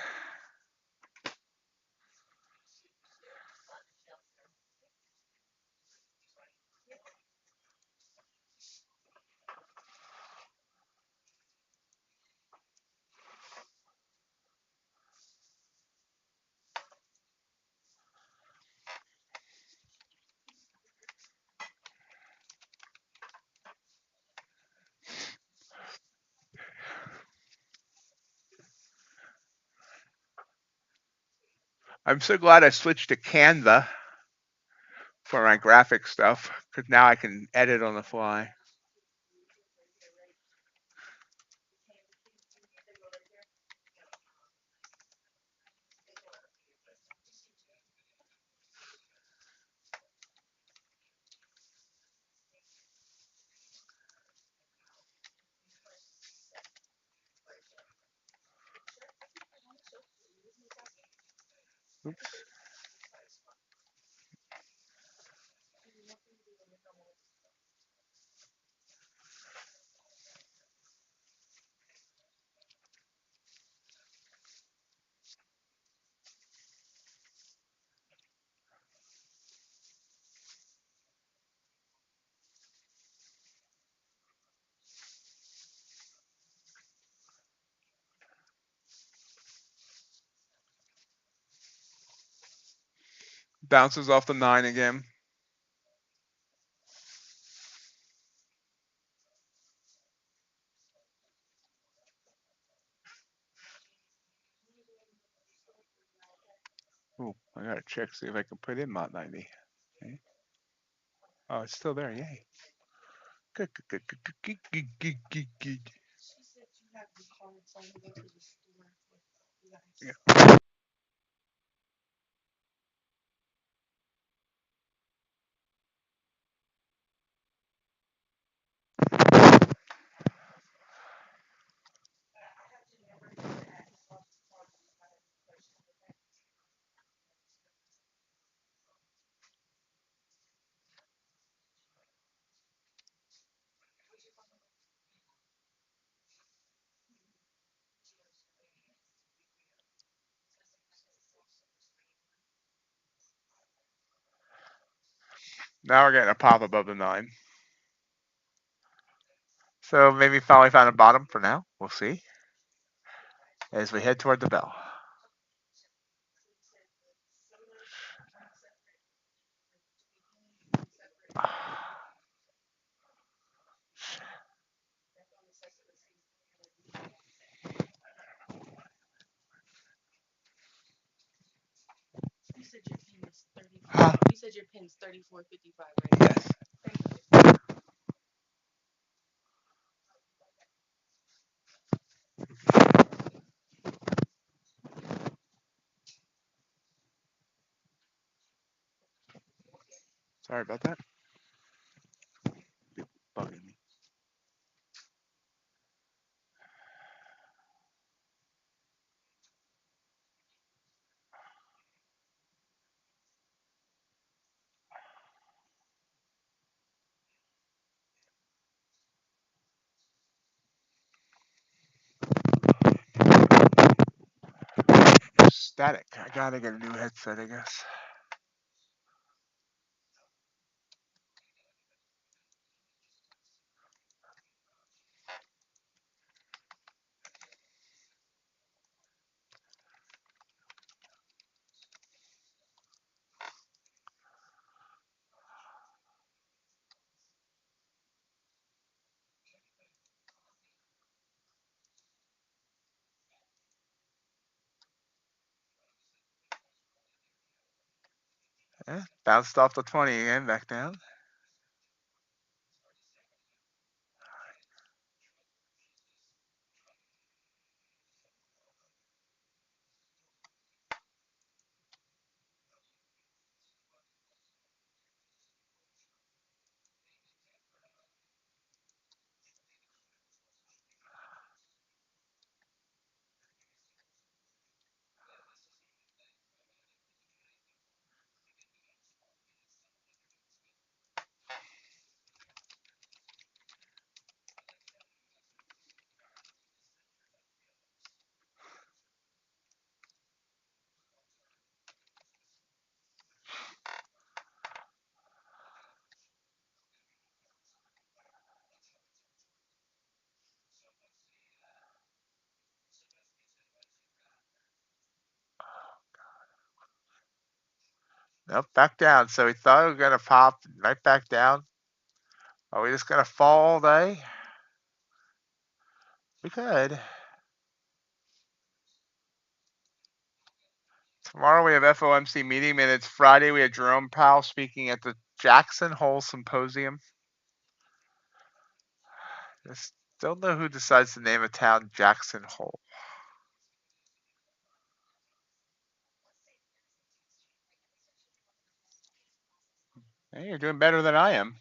I'm so glad I switched to Canva for my graphic stuff, because now I can edit on the fly. Oops. Bounces off the 9 again. Oh, I gotta check, see if I can put in Mont 90. Okay. Oh, it's still there, yay. Good, good, good, good, good, good, good, good, good. Yeah. Now we're getting a pop above the 9. So maybe finally found a bottom for now. We'll see as we head toward the bell. Huh? You said your pin's 34.55, right? Yes. Sorry about that. Be bugging me. Static. I gotta get a new headset, I guess. Bounced off the 20 again, back down. Nope, back down. So we thought we were going to pop right back down. Are we just going to fall all day? We could. Tomorrow we have FOMC meeting, and it's Friday. We have Jerome Powell speaking at the Jackson Hole Symposium. Just don't know who decides to name a town Jackson Hole. Hey, you're doing better than I am.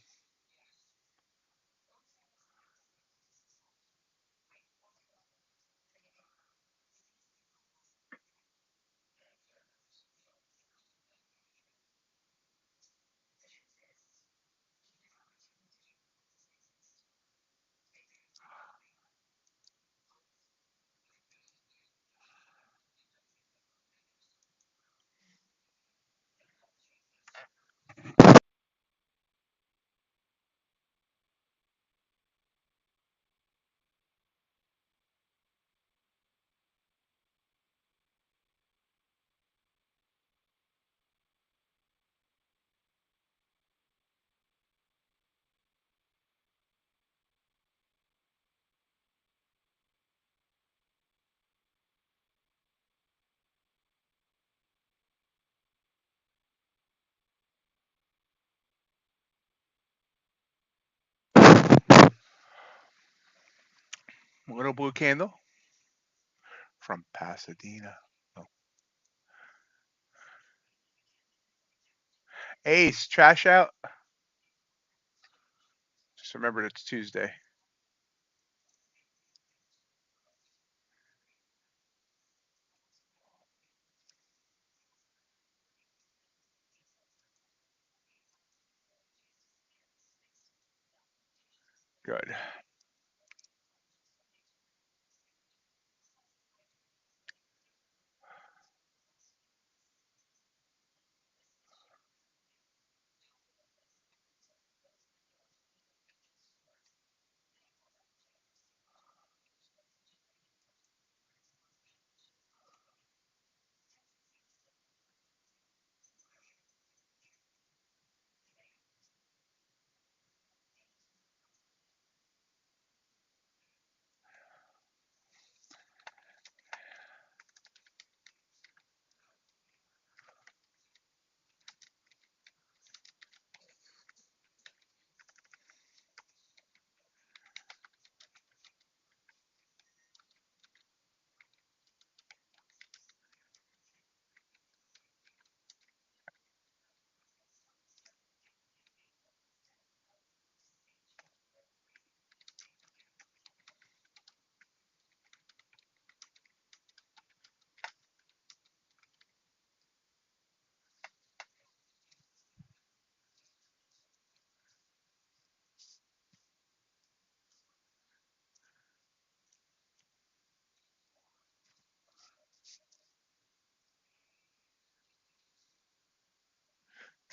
Little blue candle from Pasadena. Oh. Ace, trash out. Just remembered it's Tuesday. Good.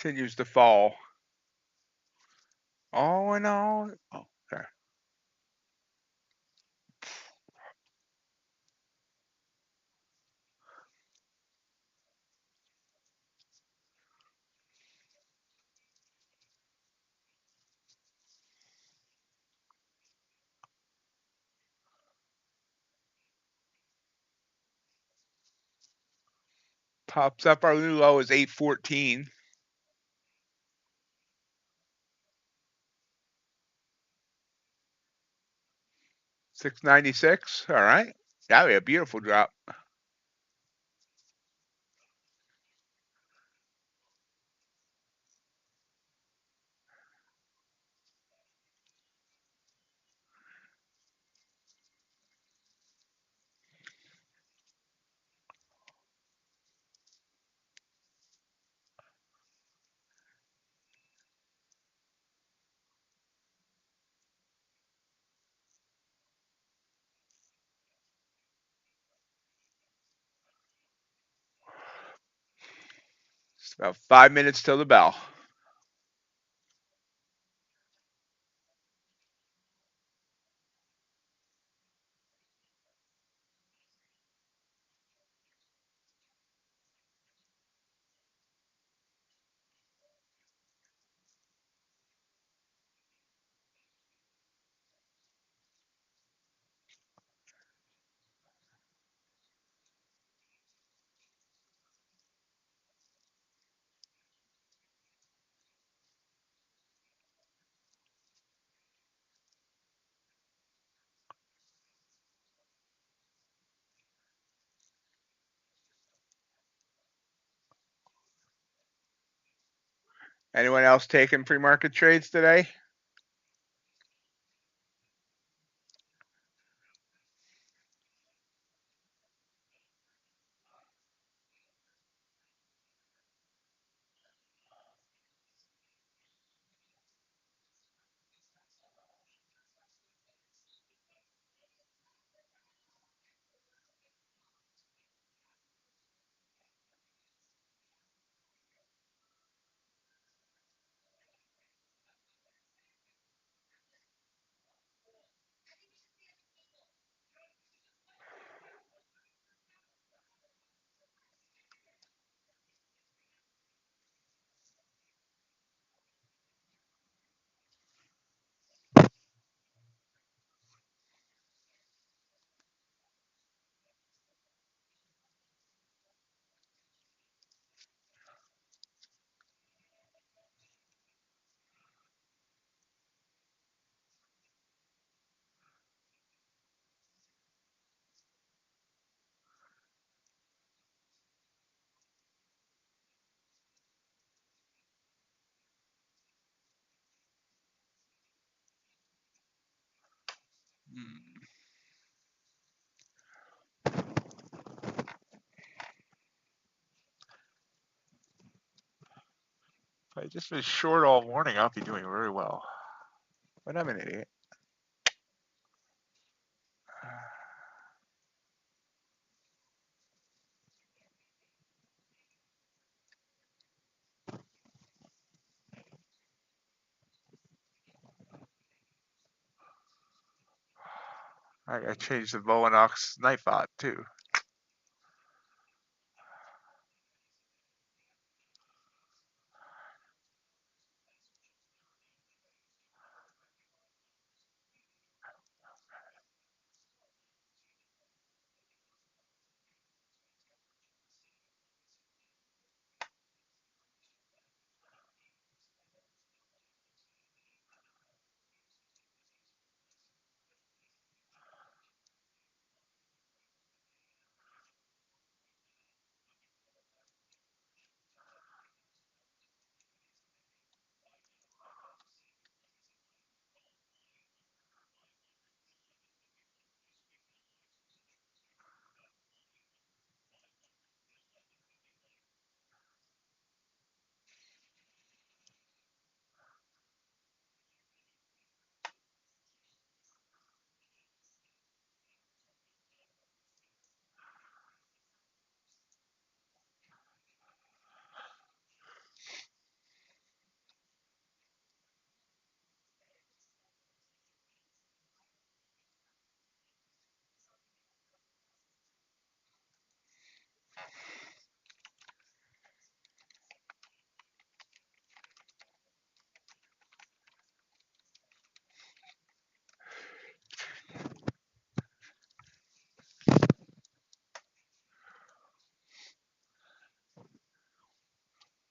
Continues to fall. All in all. Oh, okay. Pops up. Our new low is 814. 696. All right. That would be a beautiful drop. It's about 5 minutes till the bell. Anyone else taking pre-market trades today? If I just been short all morning, I'll be doing very well. But I'm an idiot. I changed the Bulenox Nightbot too.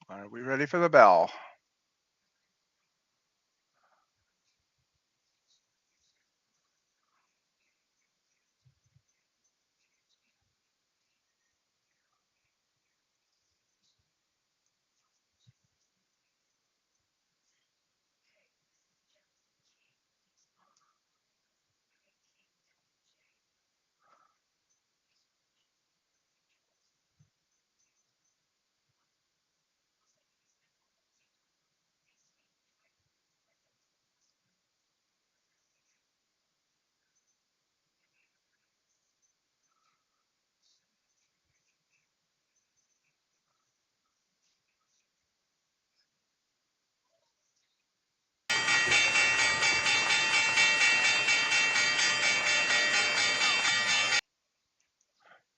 Are we ready for the bell?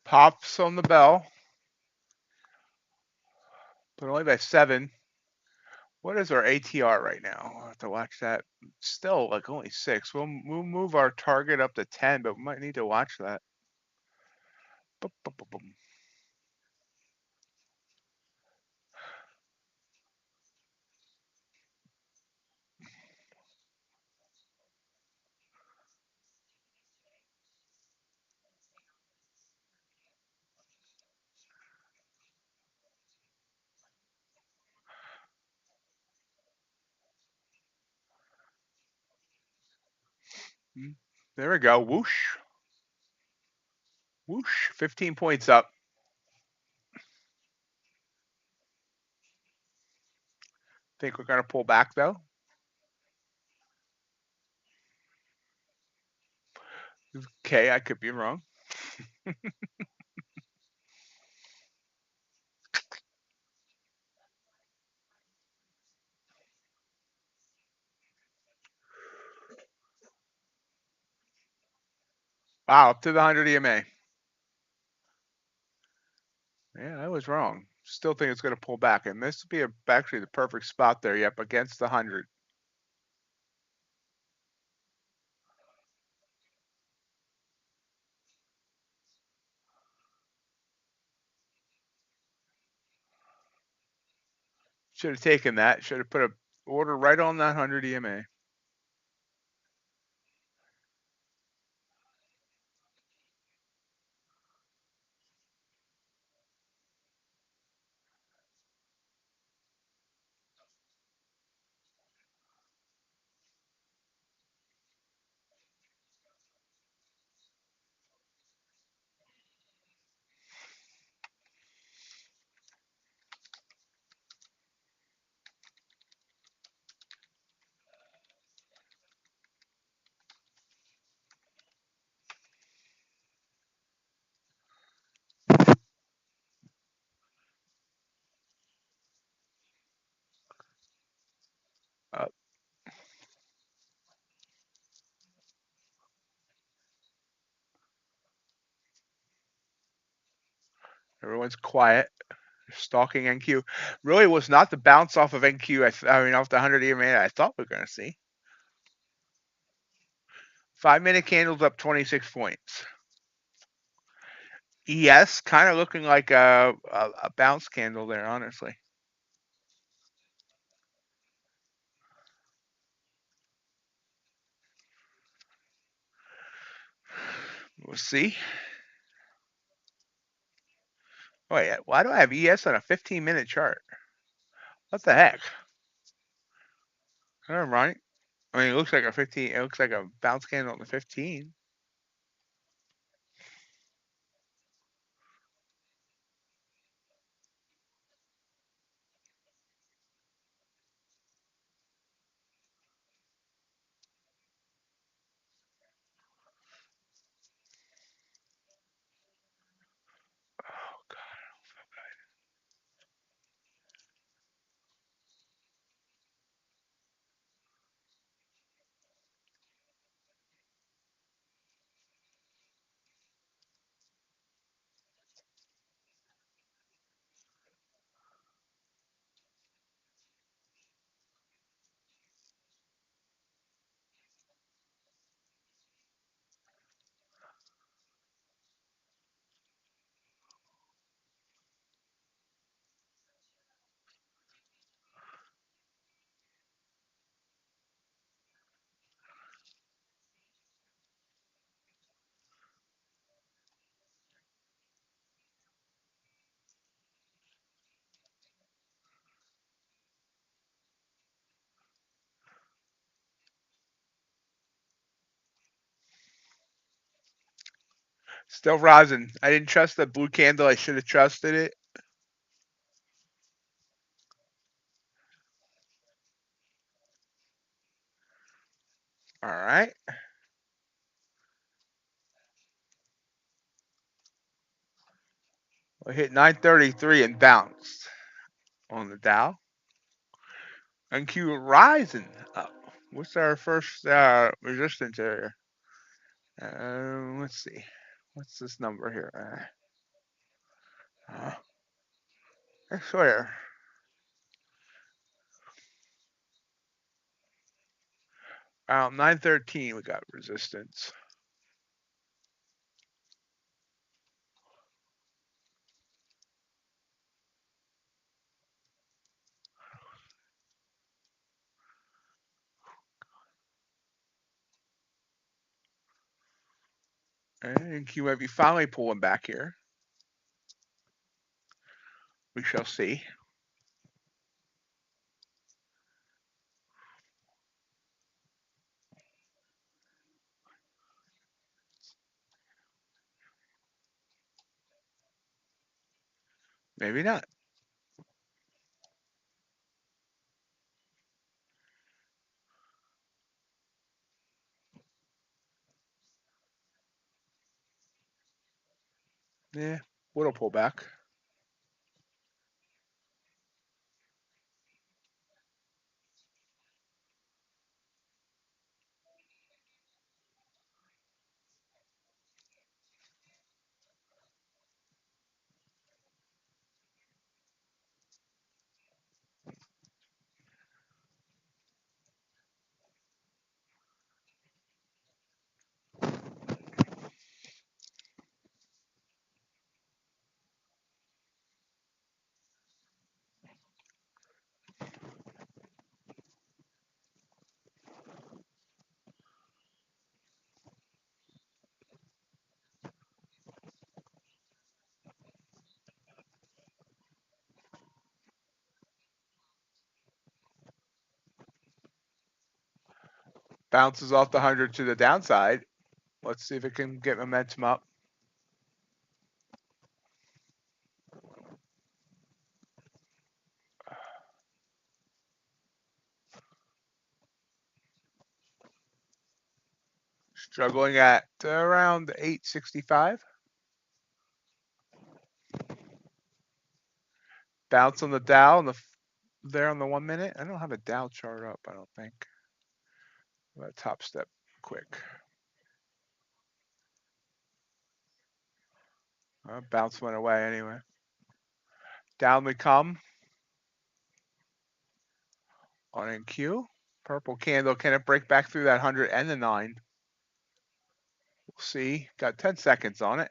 Pops on the bell, but only by 7. What is our ATR right now? I'll have to watch that. Still like only 6. We'll move our target up to 10, but we might need to watch that. Boom, boom, boom, boom. There we go. Whoosh. Whoosh. 15 points up. Think we're going to pull back though? Okay, I could be wrong. Wow, up to the 100 EMA. Yeah, I was wrong. Still think it's going to pull back, and this would be actually the perfect spot there. Yep, against the 100. Should have taken that. Should have put a order right on that 100 EMA. Uh, Everyone's quiet. Stalking NQ. Really was not the bounce off of NQ. I mean, off the 100 EMA I thought we were going to see. 5-minute candles up 26 points. ES kind of looking like a bounce candle there, honestly. We'll see. Wait, why do I have ES on a 15-minute chart? What the heck? All right. I mean, it looks like a 15. It looks like a bounce candle on the 15. Oh God. Still rising. I didn't trust the blue candle. I should have trusted it. All right. We hit 933 and bounced on the Dow. NQ rising up. What's our first resistance area? Let's see. What's this number here? I swear. Around 913 we got resistance. And NQ might be finally pulling back here. We shall see. Maybe not. Yeah, little pullback. Bounces off the 100 to the downside. Let's see if it can get momentum up. Struggling at around 865. Bounce on the Dow and there on the 1 minute. I don't have a Dow chart up, I don't think. Top step quick. Bounce went away anyway. Down we come. On NQ. Purple candle. Can it break back through that 100 and the 9? We'll see. Got 10 seconds on it.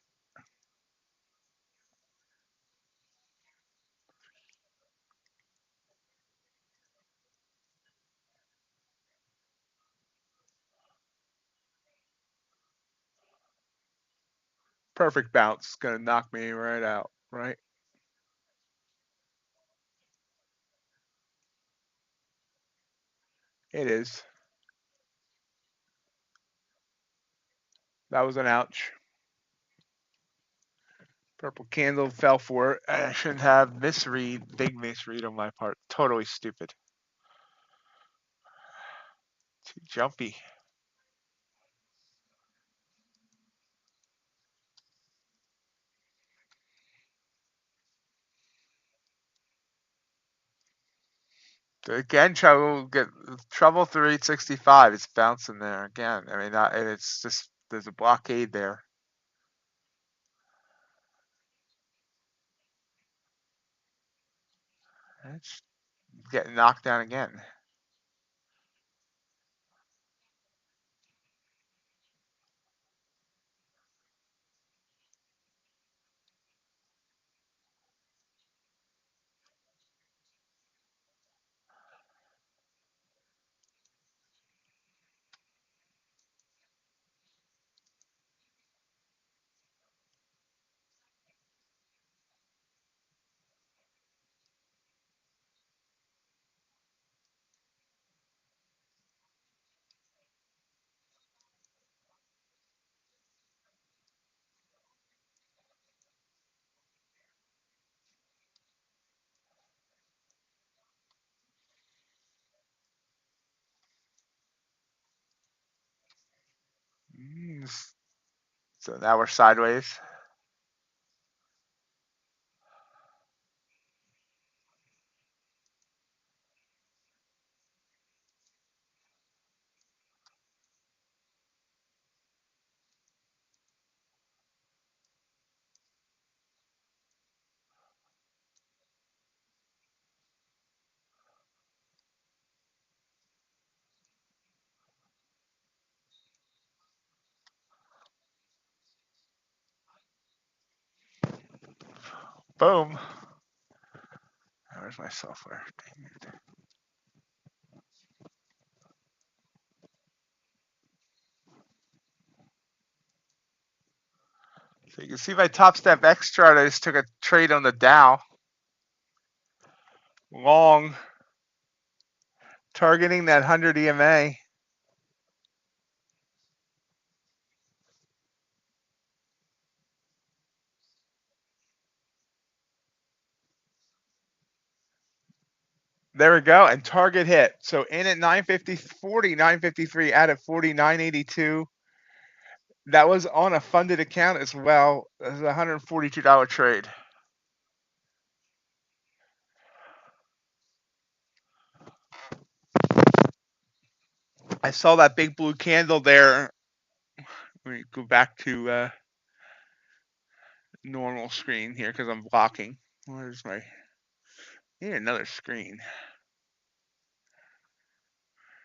Perfect bounce. Gonna knock me right out, right? It is. That was an ouch. Purple candle fell for it. I shouldn't have. Misread. Big misread on my part. Totally stupid. Too jumpy. Again, trouble through 865. It's bouncing there again. I mean, and it's just there's a blockade there. It's getting knocked down again. So now we're sideways. Boom. Where's my software? Dang it. So you can see my Topstep X chart. I just took a trade on the Dow. Long. Targeting that 100 EMA. There we go. And target hit. So in at 950, 40, 953, out at 40, 982. That was on a funded account as well. It was a $142 trade. I saw that big blue candle there. Let me go back to normal screen here because I'm blocking. Where's my... I need another screen.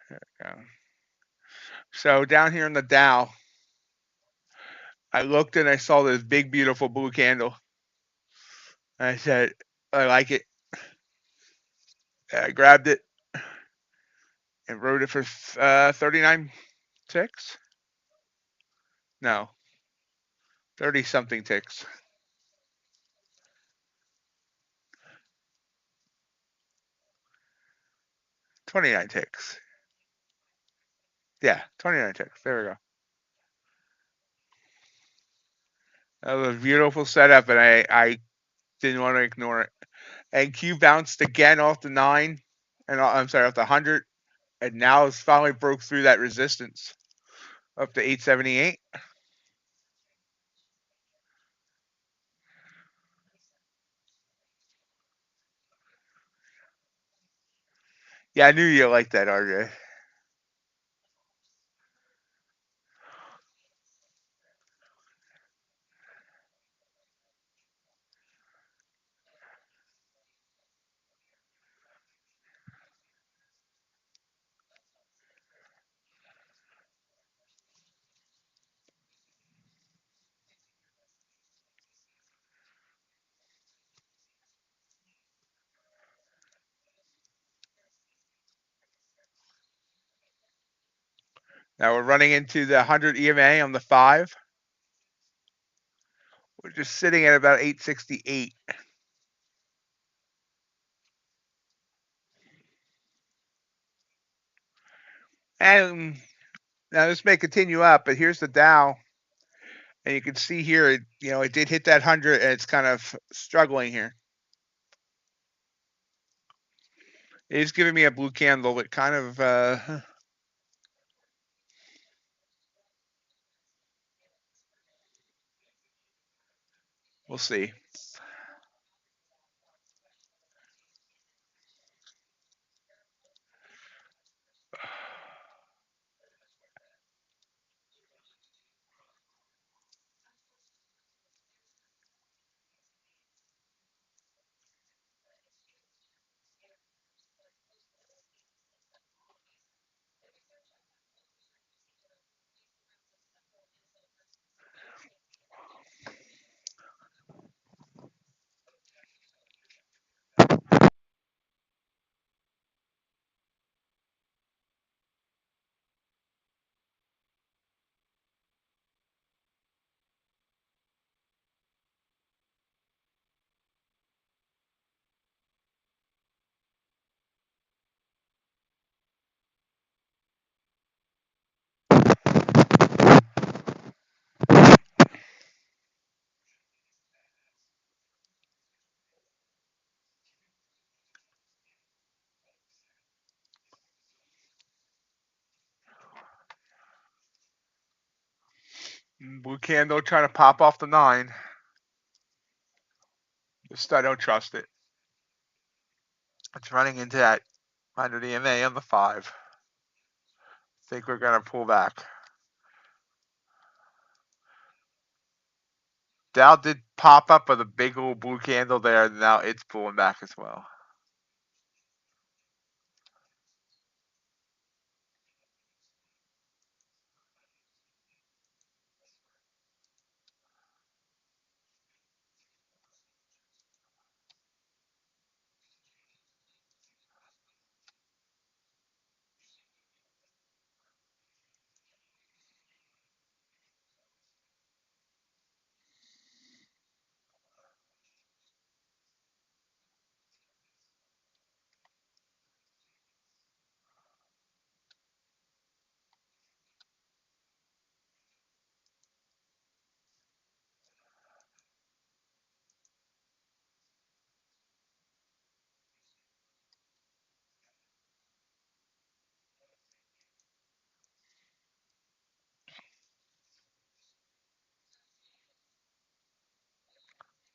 There we go. So down here in the Dow, I looked and I saw this big, beautiful blue candle. And I said, I like it. I grabbed it and wrote it for 39 ticks. No, 30 something ticks. 29 ticks. Yeah, 29 ticks. There we go. That was a beautiful setup, and I didn't want to ignore it. And Q bounced again off the 9, and I'm sorry, off the 100, and now it's finally broke through that resistance up to 878. Yeah, I knew you liked that, RJ. Now we're running into the 100 EMA on the 5. We're just sitting at about 868. And now this may continue up, but here's the Dow. And you can see here, it did hit that 100, and it's kind of struggling here. It is giving me a blue candle, but kind of, we'll see. Blue candle trying to pop off the 9. Just I don't trust it. It's running into that 100 EMA on the 5. Think we're going to pull back. Dow did pop up with a big old blue candle there, and now it's pulling back as well.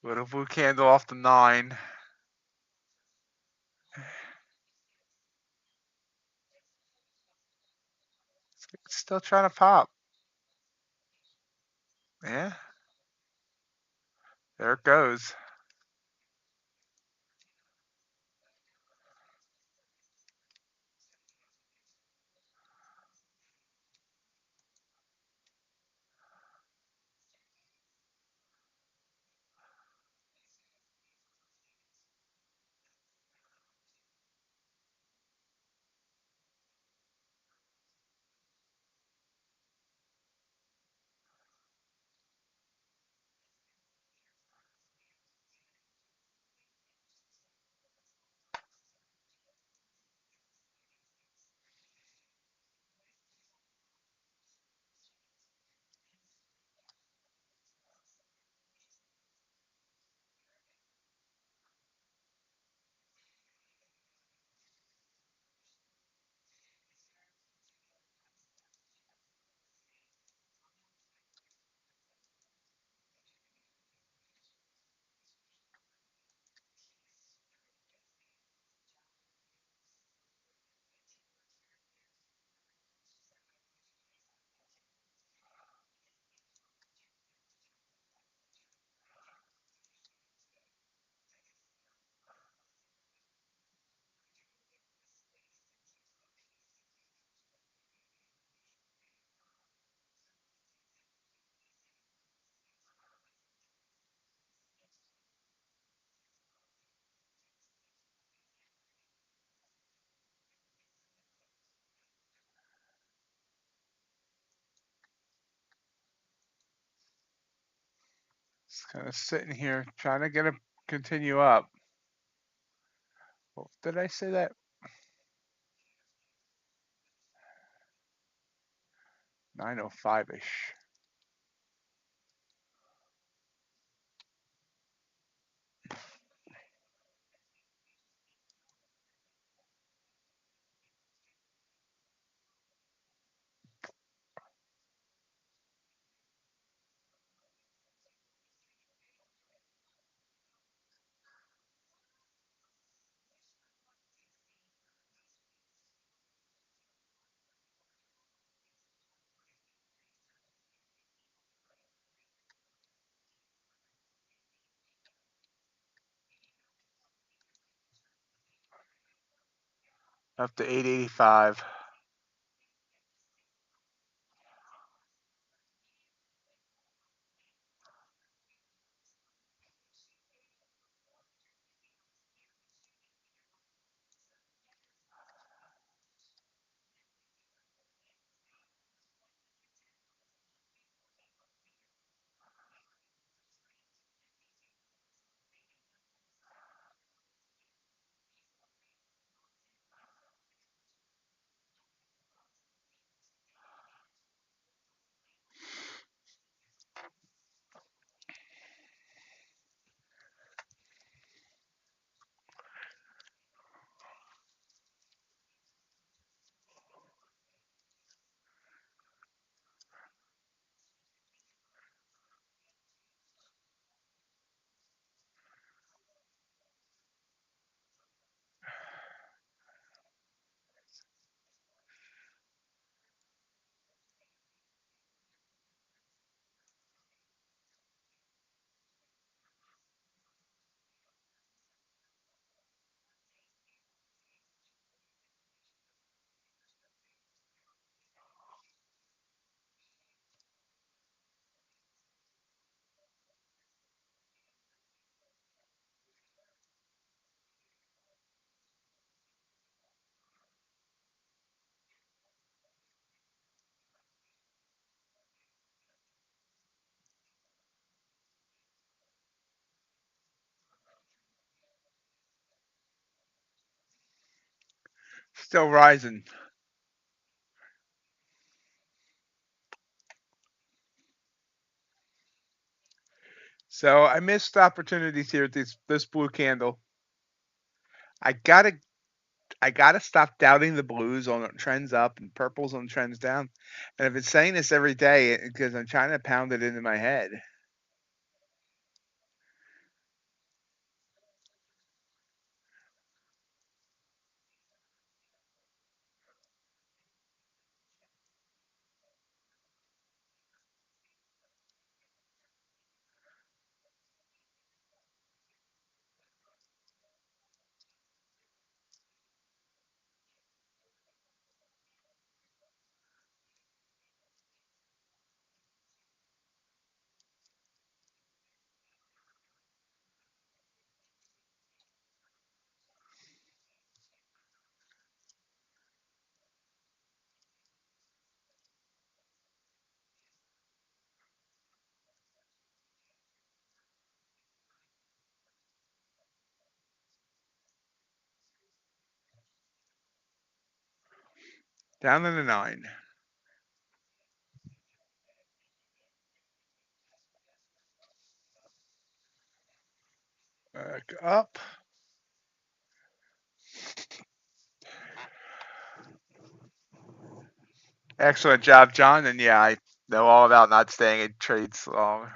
Little blue candle off the 9. It's still trying to pop. Yeah. There it goes. It's kind of sitting here trying to get a continue up. Well, did I say that? 9:05-ish. Up to 885. Still rising. So I missed opportunities here at this blue candle. I gotta stop doubting the blues on trends up and purples on trends down. And I've been saying this every day because I'm trying to pound it into my head. Down to the 9. Back up. Excellent job, John. And yeah, I know all about not staying in trades long.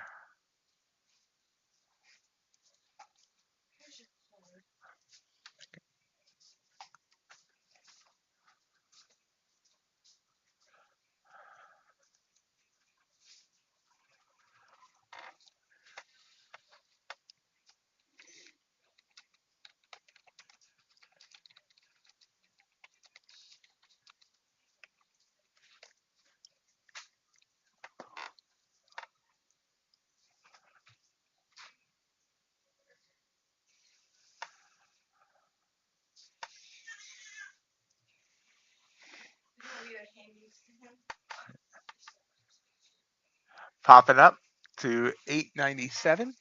Popping up to 897.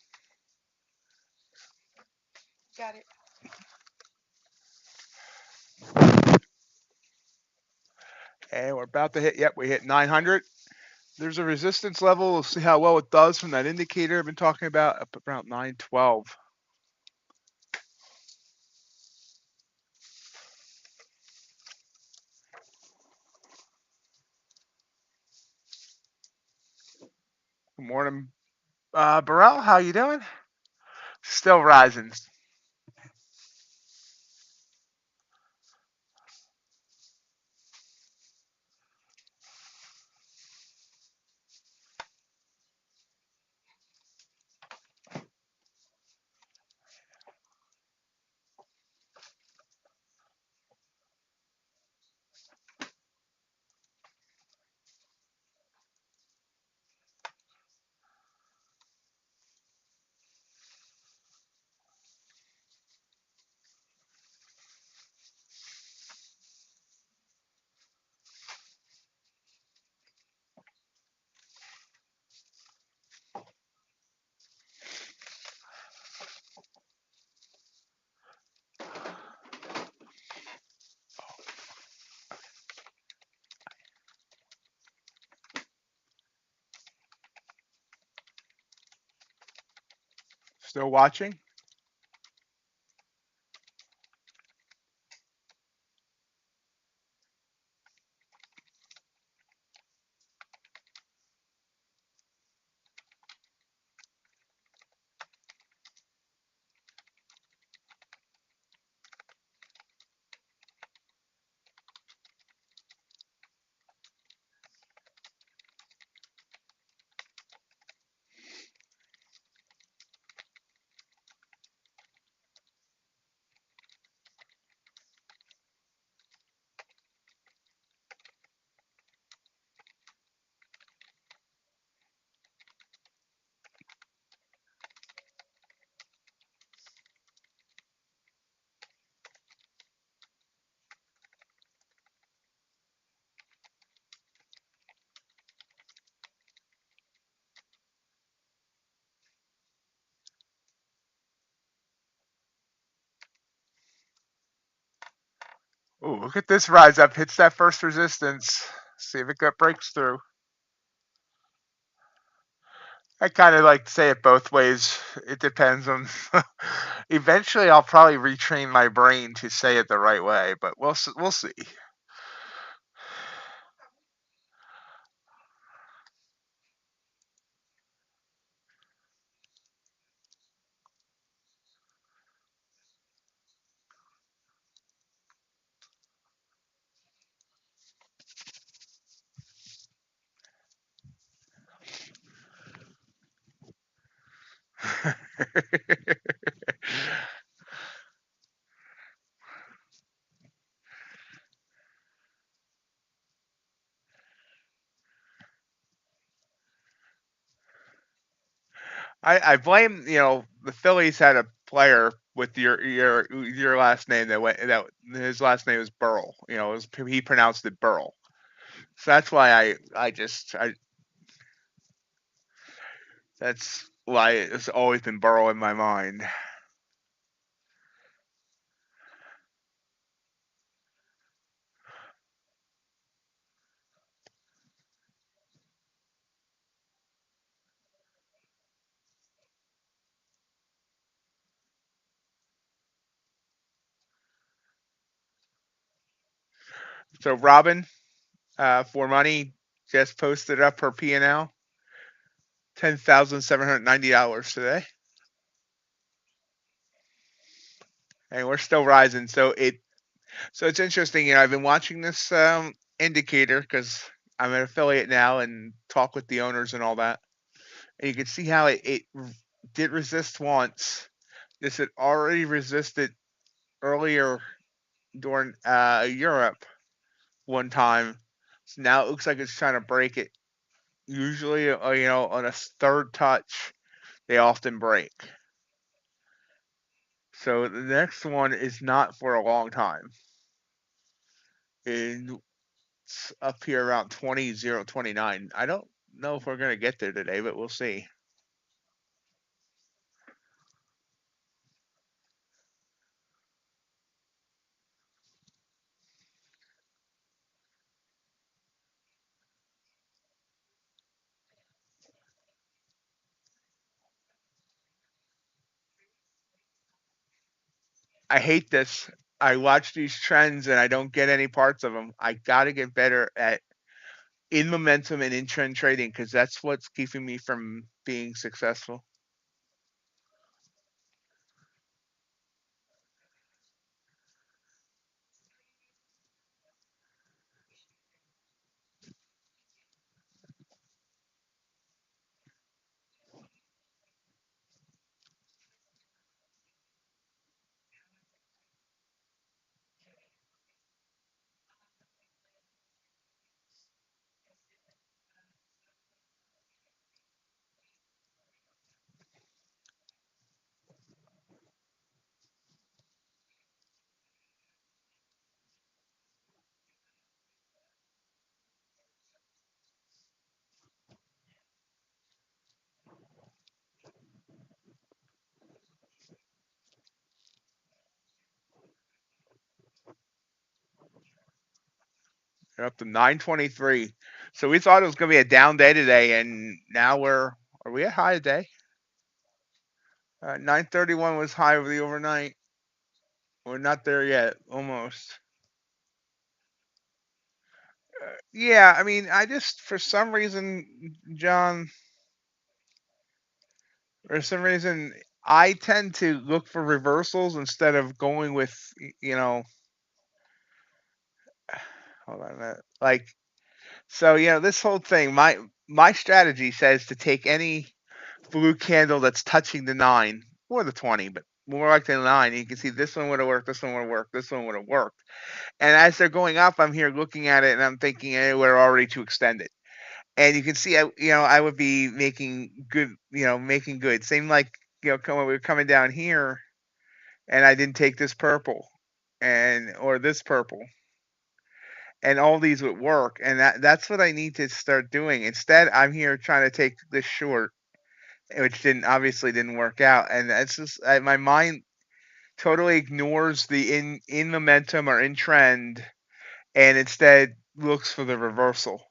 Got it. And we're about to hit, yep, we hit 900. There's a resistance level. We'll see how well it does from that indicator I've been talking about, up around 912. Good morning, Burrell. How you doing? Still rising. Still watching. Ooh, look at this rise up. Hits that first resistance. See if it breaks through. I kind of like to say it both ways. It depends on. Eventually, I'll probably retrain my brain to say it the right way, but we'll see. I blame the Phillies had a player with your last name that his last name was Burl. He pronounced it Burl. So that's why that's why it's always been Burl in my mind. So Robin, for money, just posted up her P&L, $10,790 today, and we're still rising. So it's interesting. I've been watching this indicator because I'm an affiliate now and talk with the owners and all that. And you can see how it did resist once. This had already resisted earlier during Europe one time. So now it looks like it's trying to break it. Usually, on a third touch, they often break. So the next one is not for a long time. It's up here around 20,029. I don't know if we're going to get there today, but we'll see. I hate this. I watch these trends and I don't get any parts of them. I got to get better at in momentum and in trend trading because that's what's keeping me from being successful. We're up to 923. So we thought it was going to be a down day today, and now are we at high today? 931 was high over the overnight. We're not there yet, almost. Yeah, I mean, I just, for some reason, John, for some reason, I tend to look for reversals instead of going with, hold on a minute. Like, so, this whole thing, my strategy says to take any blue candle that's touching the 9 or the 20, but more like the 9. You can see this one would have worked, this one would have worked, this one would have worked. And as they're going up, I'm here looking at it and I'm thinking, hey, we're already too extended. And you can see, I would be making good, making good. Same like, we were coming down here and I didn't take this purple or this purple and all these would work. And that's what I need to start doing. Instead, I'm here trying to take this short, which obviously didn't work out. And it's just my mind totally ignores the in momentum or in trend and instead looks for the reversal.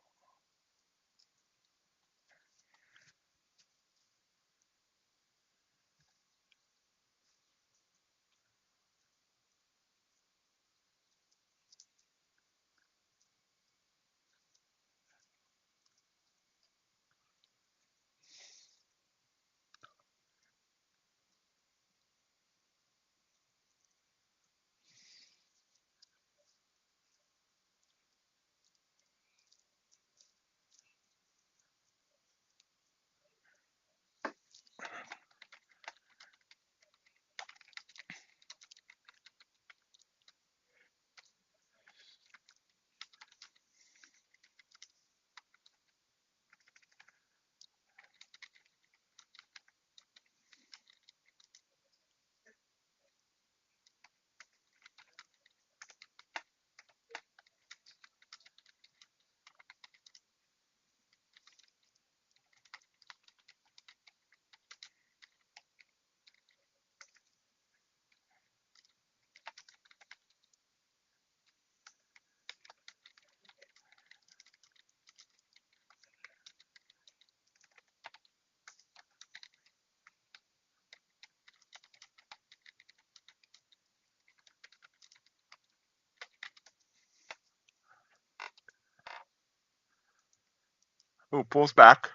Oh, pulls back.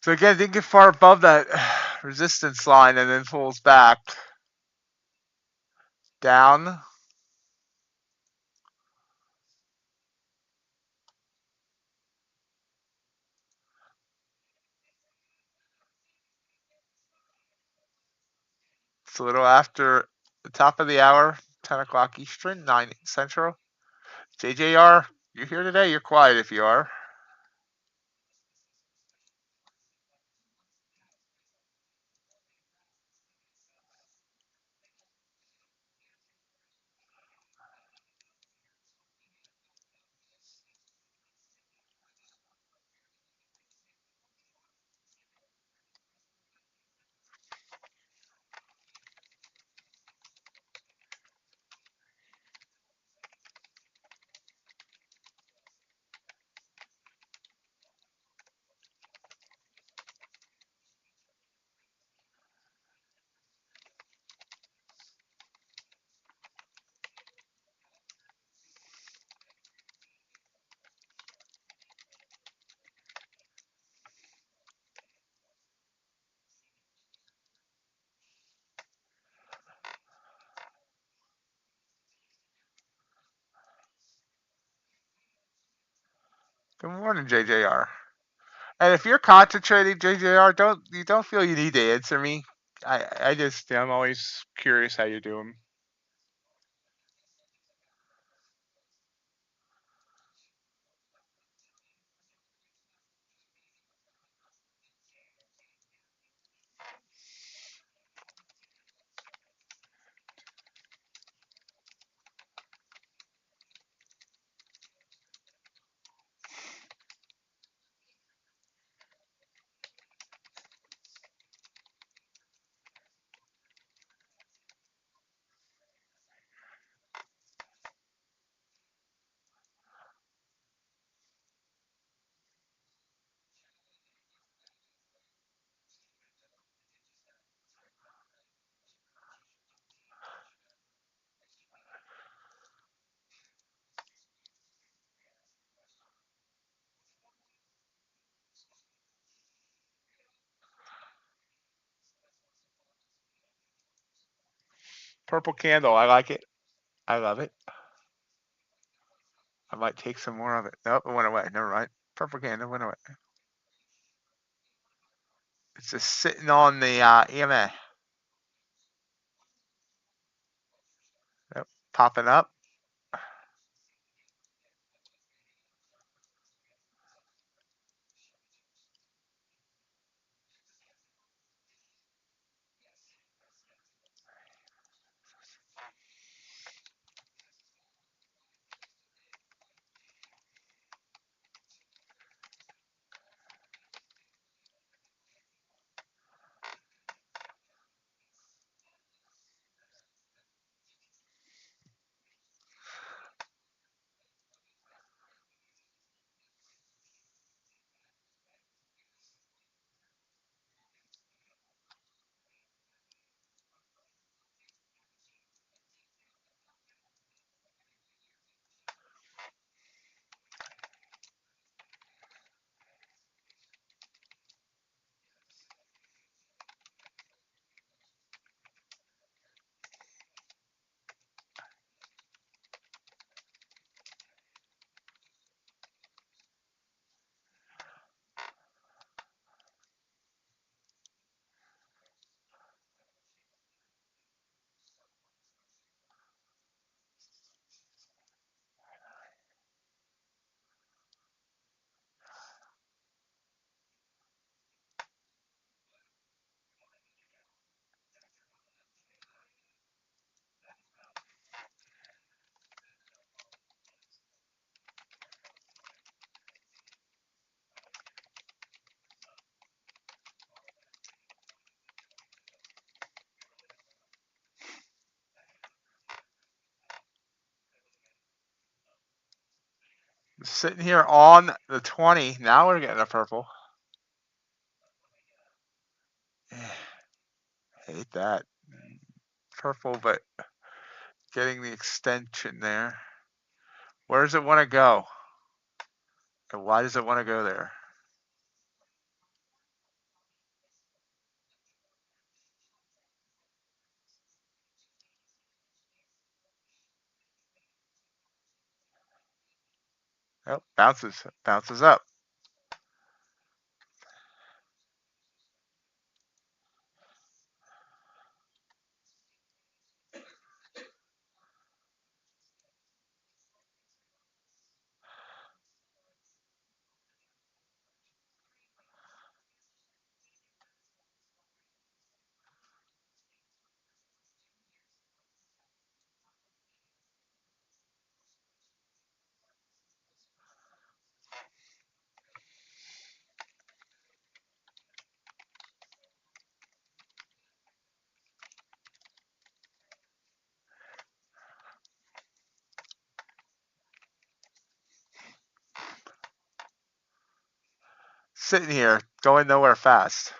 So again, didn't get far above that resistance line and then pulls back. Down. It's a little after the top of the hour, 10 o'clock Eastern, 9 Central. JJR, you're here today? You're quiet if you are. Good morning, JJR. And if you're concentrating, JJR, don't feel you need to answer me. I'm always curious how you're doing. Purple candle, I like it. I love it. I might take some more of it. Nope, it went away. Never mind. Purple candle went away. It's just sitting on the EMA. Yep, popping up. Sitting here on the 20. Now we're getting a purple. Hate that. Purple, but getting the extension there. Where does it want to go? And why does it want to go there? Oh, bounces up. Sitting here, going nowhere fast.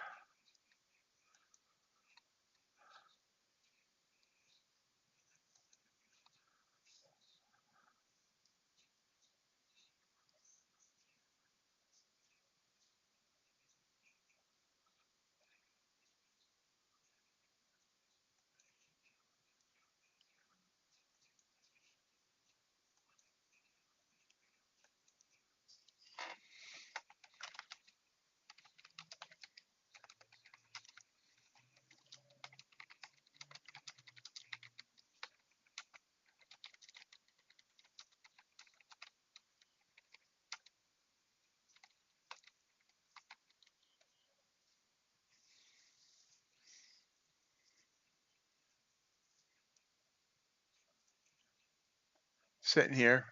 Sitting here.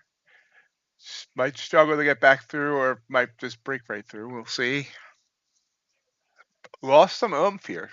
Might struggle to get back through or might just break right through. We'll see. Lost some oomph here.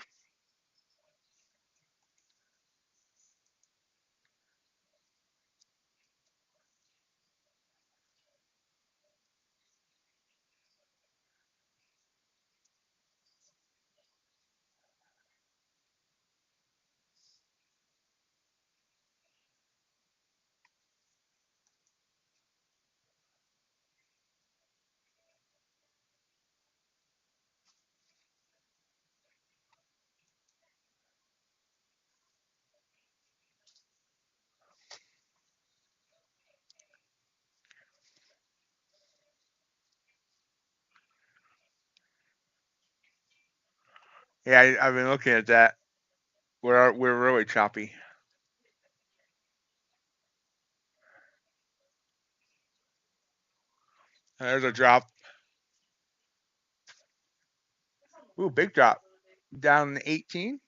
Yeah, I've been looking at that. We're really choppy. There's a drop. Ooh, big drop. Down 18.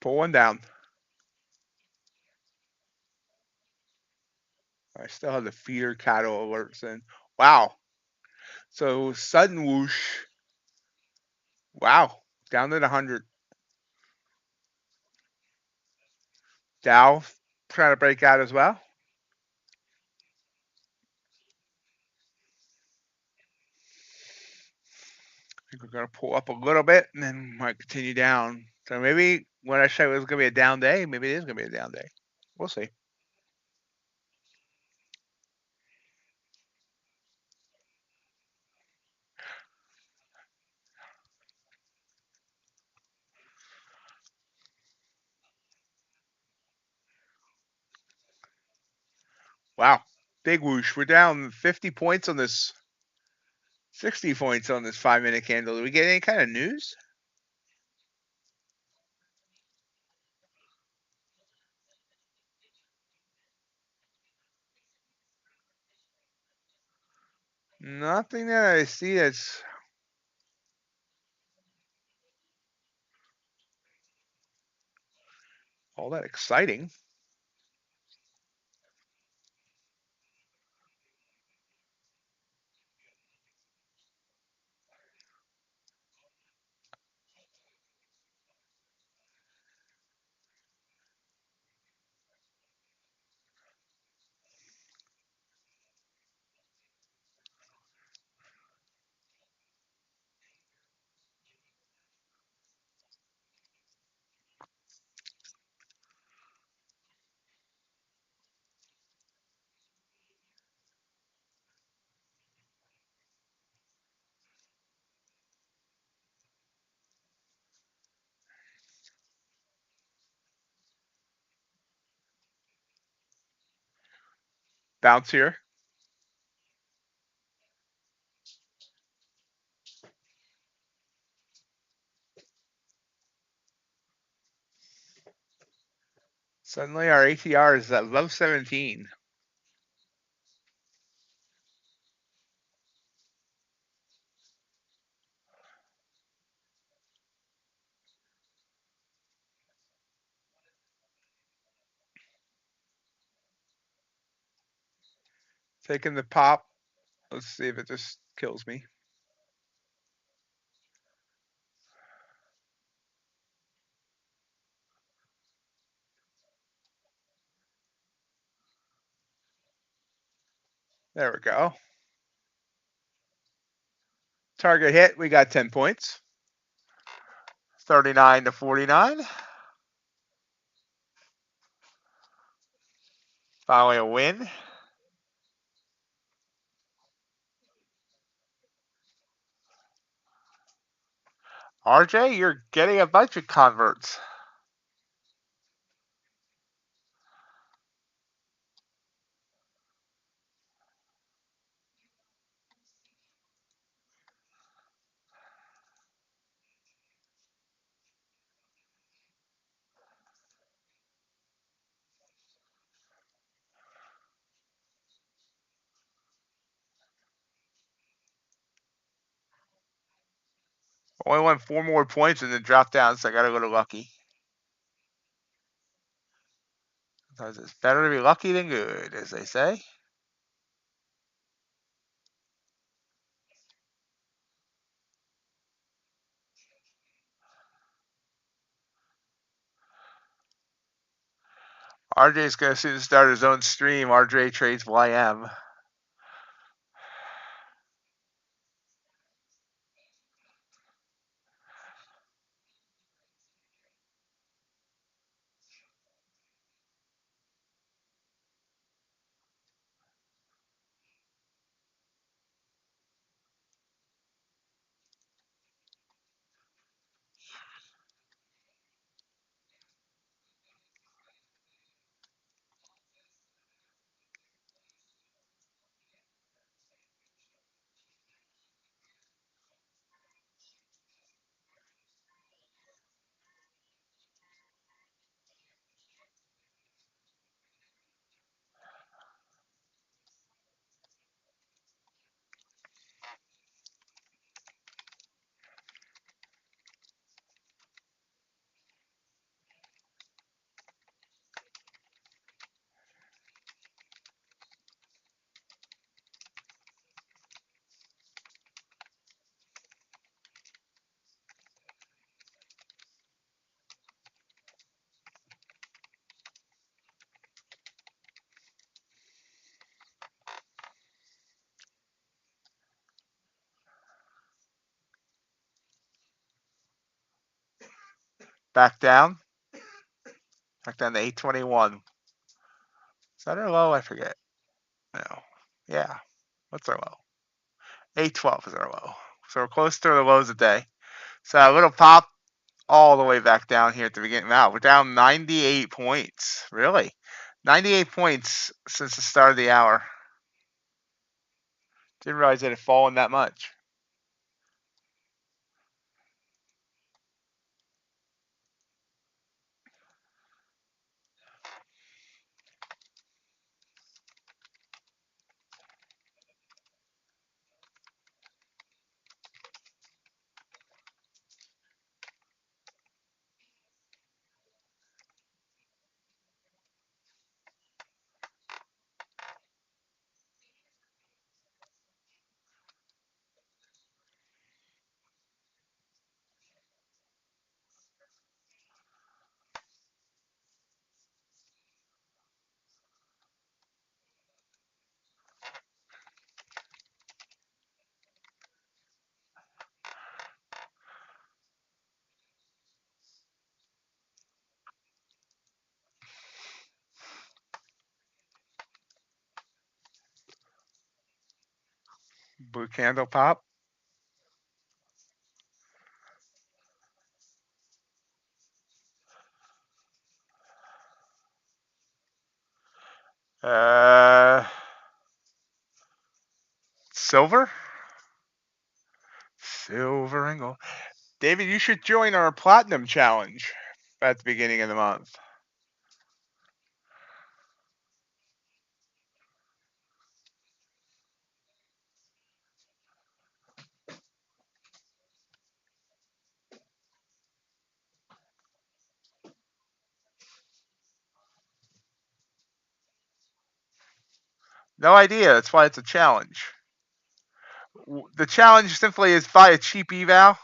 Pull one down. I still have the feeder cattle alerts in. Wow. So sudden whoosh. Wow. Down to the 100. Dow trying to break out as well. I think we're going to pull up a little bit and then might continue down. So maybe when I said it was going to be a down day, maybe it is going to be a down day. We'll see. Wow. Big whoosh. We're down 50 points on this, 60 points on this 5-minute candle. Did we get any kind of news? Nothing that I see that's all that exciting. Bounce here. Suddenly our ATR is at low 17. Taking the pop. Let's see if it just kills me. There we go. Target hit. We got 10 points. 39 to 49. Finally a win. RJ, you're getting a bunch of converts. Only won 4 more points and then dropped down, so I gotta go to lucky. Sometimes it's better to be lucky than good, as they say. RJ's gonna soon start his own stream. RJ Trades YM. Back down. Back down to 821. Is that our low? I forget. No. Yeah. What's our low? 812 is our low. So we're close to the lows of the day. So a little pop all the way back down here at the beginning. Now we're down 98 points. Really? 98 points since the start of the hour. Didn't realize it had fallen that much. Blue candle pop. Silver? Silver and gold. David, you should join our platinum challenge at the beginning of the month. No idea. That's why it's a challenge. The challenge simply is buy a cheap eval.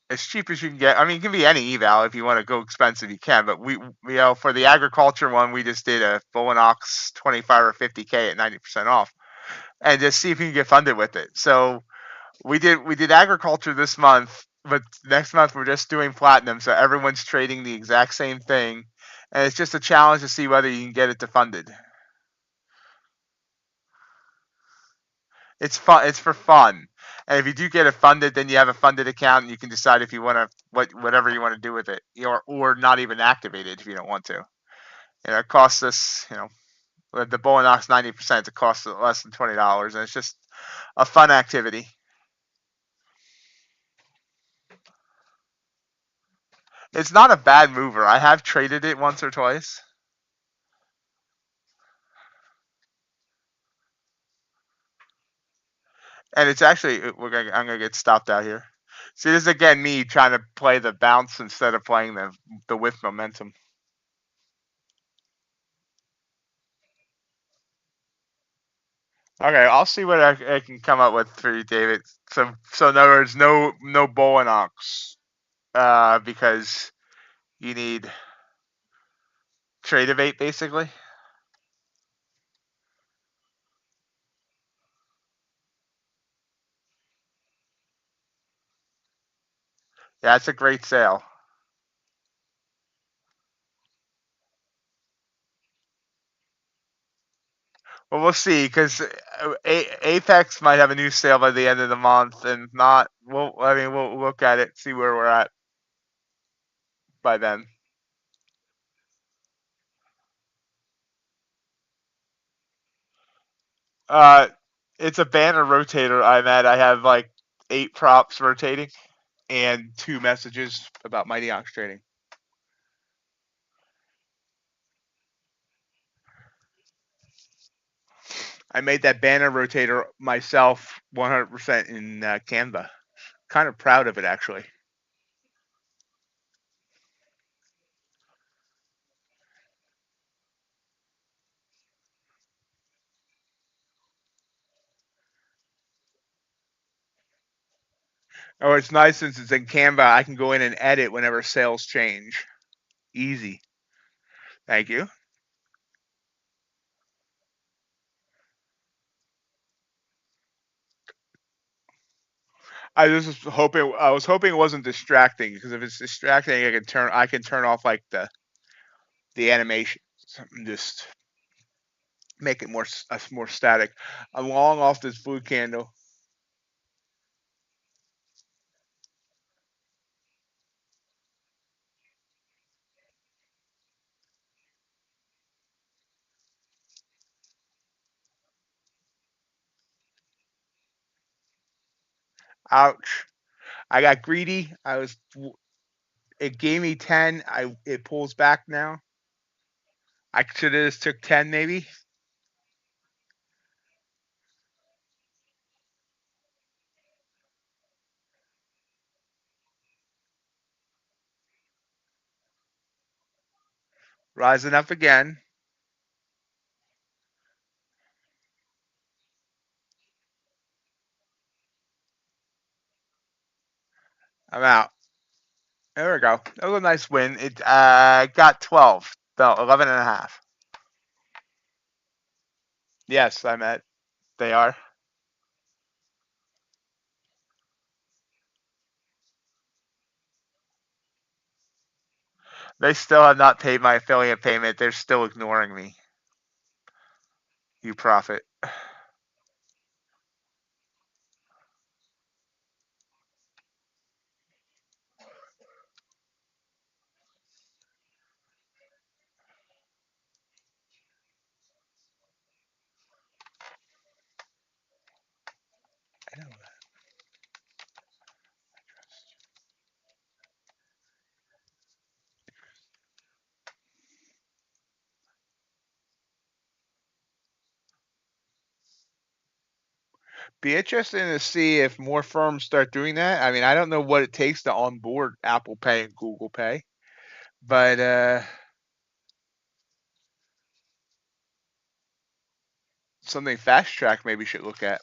As cheap as you can get. I mean, it can be any eval. If you want to go expensive, you can. But for the agriculture one, we just did a Bulenox 25 or 50K at 90% off, and just see if you can get funded with it. So we did agriculture this month, but next month we're just doing platinum. So everyone's trading the exact same thing, and it's just a challenge to see whether you can get it to funded. It's fun. It's for fun. And if you do get it funded, then you have a funded account, and you can decide if you want to whatever you want to do with it, or not even activate it if you don't want to. It costs us, the Bulenox 90%. It costs less than $20, and it's just a fun activity. It's not a bad mover. I have traded it once or twice, and it's actually I'm gonna get stopped out here. See, this is again me trying to play the bounce instead of playing the whiff momentum. Okay, I'll see what I can come up with for you, David. So in other words, no Bulenox, because you need TradeDay basically. Yeah, it's a great sale. Well, we'll see because Apex might have a new sale by the end of the month, and not. We'll look at it, see where we're at by then. Uh, it's a banner rotator I'm at. I have like 8 props rotating and 2 messages about MightyOxTrading. I made that banner rotator myself 100% in Canva. Kind of proud of it, actually. Oh, it's nice since it's in Canva. I can go in and edit whenever sales change. Easy. Thank you. I was hoping it wasn't distracting, because if it's distracting, I can turn off like the animation. Just make it more static. I'm long off this blue candle. Ouch. I got greedy. It gave me 10. It pulls back now. I should have just took 10 maybe. Rising up again. I'm out. There we go. That was a nice win. It got 12. No, 11 and a half. Yes, I'm at. They are. They still have not paid my affiliate payment. They're still ignoring me. Uprofit. Be interesting to see if more firms start doing that. I mean, I don't know what it takes to onboard Apple Pay and Google Pay, but something Fast Track maybe should look at.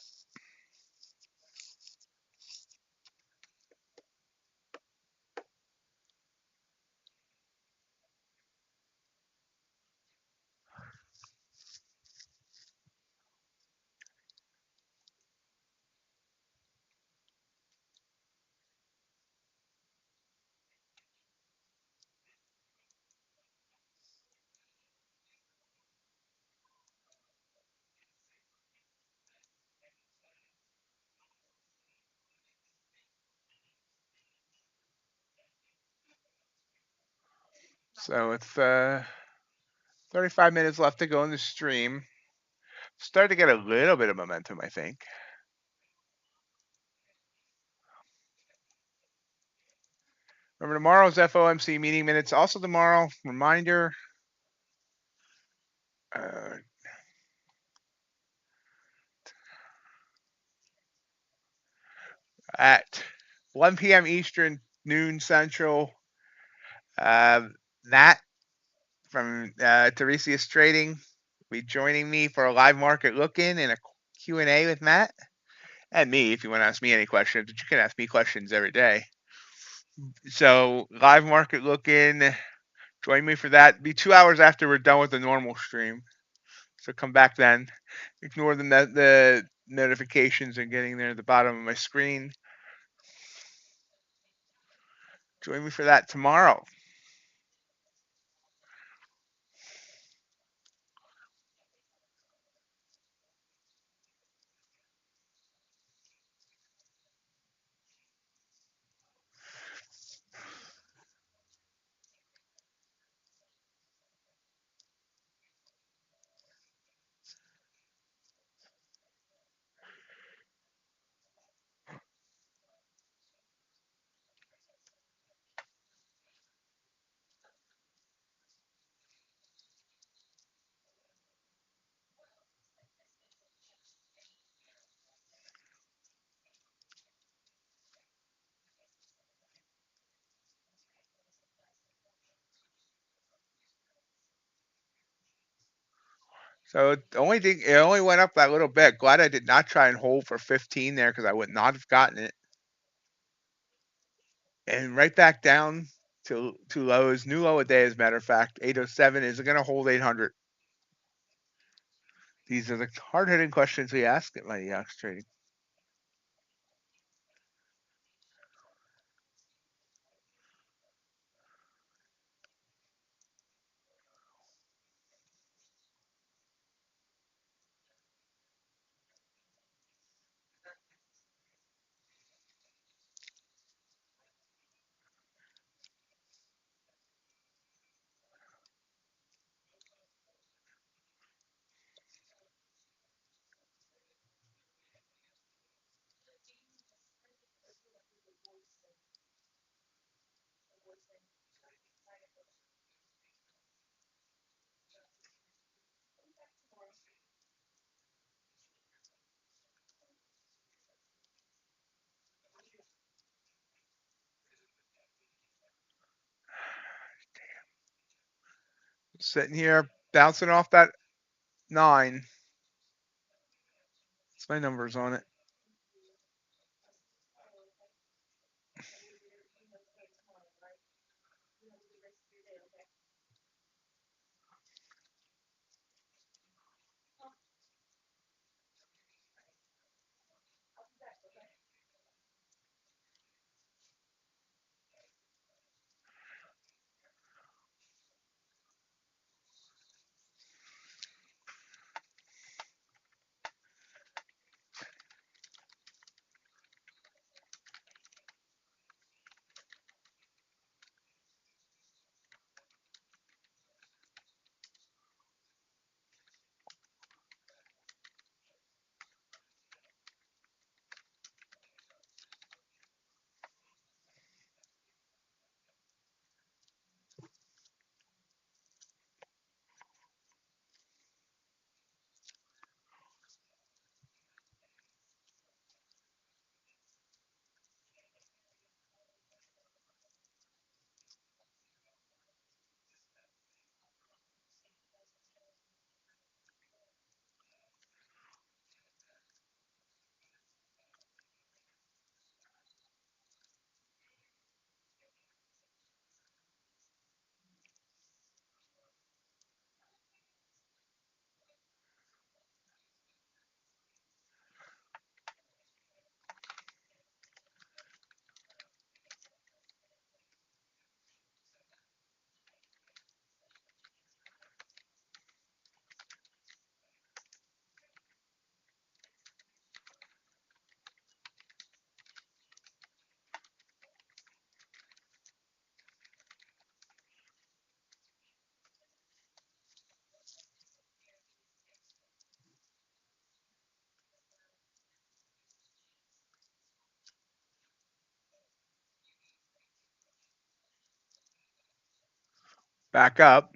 So it's 35 minutes left to go in the stream. Start to get a little bit of momentum, I think. Remember, tomorrow's FOMC meeting minutes. Also tomorrow, reminder, uh, at 1 p.m. Eastern, noon Central, Nat from Phidias Trading will be joining me for a live market look-in and a Q&A with Matt. And me, if you want to ask me any questions, but you can ask me questions every day. So live market look-in, join me for that. Be 2 hours after we're done with the normal stream. So come back then. Ignore the notifications and getting there at the bottom of my screen. Join me for that tomorrow. So it only went up that little bit. Glad I did not try and hold for 15 there because I would not have gotten it. And right back down to lows. New low a day, as a matter of fact. 807 is it going to hold 800? These are the hard-hitting questions we ask at MightyOxTrading. Sitting here, bouncing off that 9. That's my numbers on it. Back up.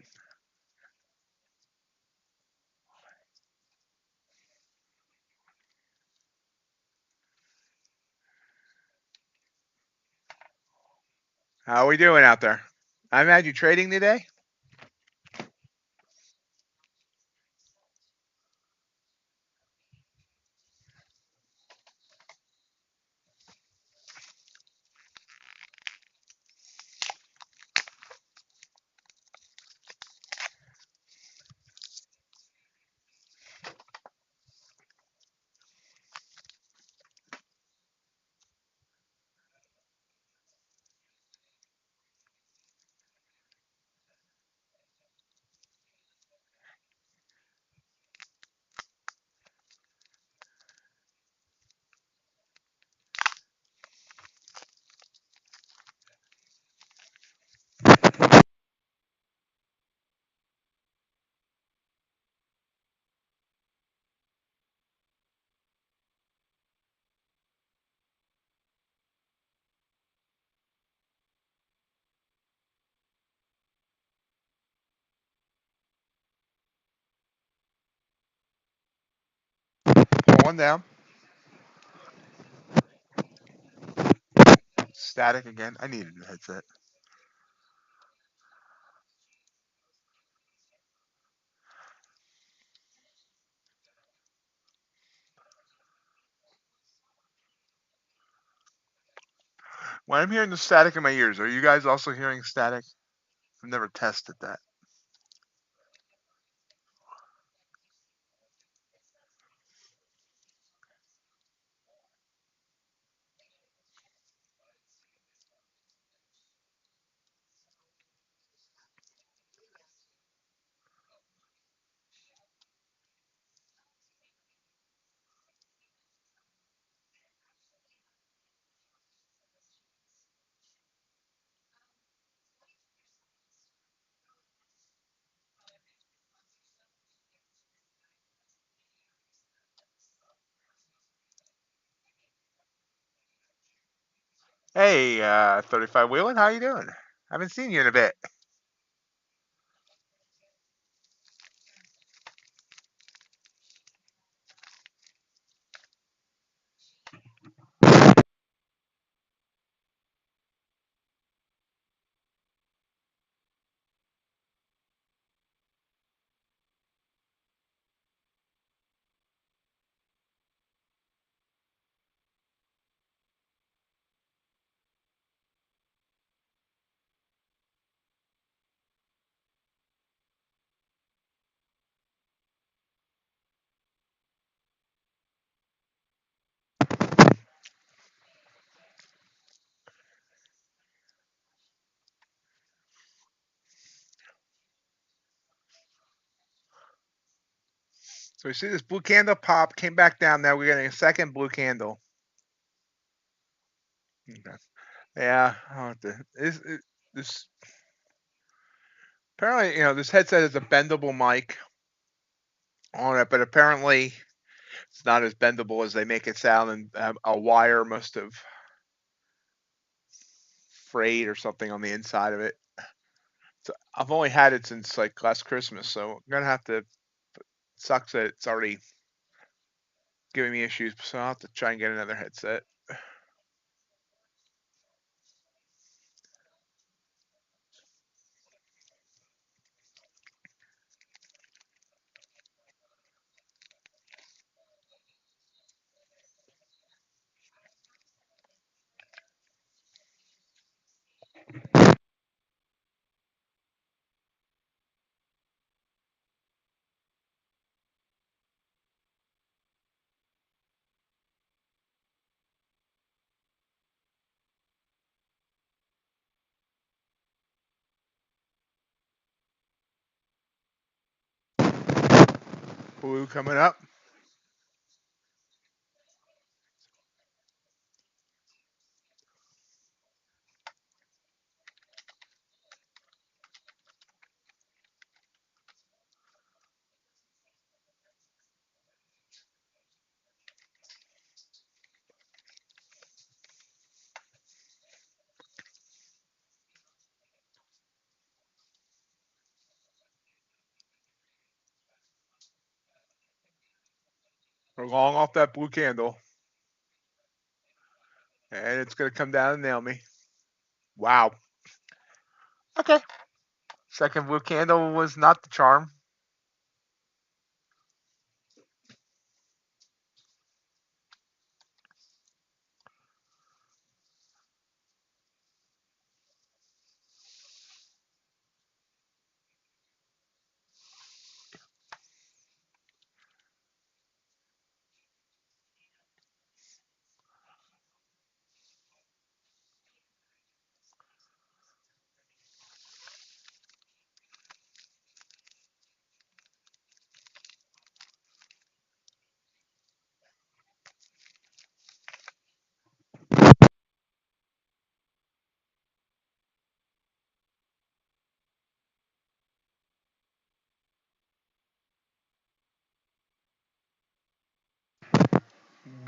How are we doing out there? I'm at you trading today. Pulling down. Static again. I needed a headset. When I'm hearing the static in my ears, are you guys also hearing static? I've never tested that. Hey, 35 Wheeling, how you doing? Haven't seen you in a bit. So we see this blue candle pop, came back down. Now we're getting a second blue candle. Okay. Yeah, I'll have to, this apparently, this headset is a bendable mic on it, but apparently it's not as bendable as they make it sound, and a wire must have frayed or something on the inside of it. So I've only had it since like last Christmas, so I'm gonna have to. Sucks that it's already giving me issues, so I'll have to try and get another headset. Blue coming up. We're long off that blue candle, and it's gonna come down and nail me. Wow. Okay. Second blue candle was not the charm.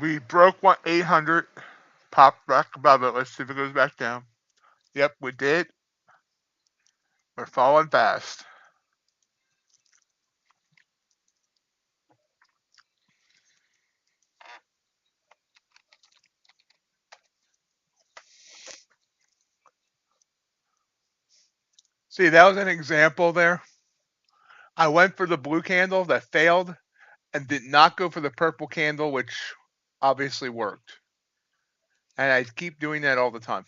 We broke 800, popped back above it. Let's see if it goes back down. Yep, we did. We're falling fast. See, that was an example there. I went for the blue candle that failed and did not go for the purple candle, which obviously worked. And I keep doing that all the time.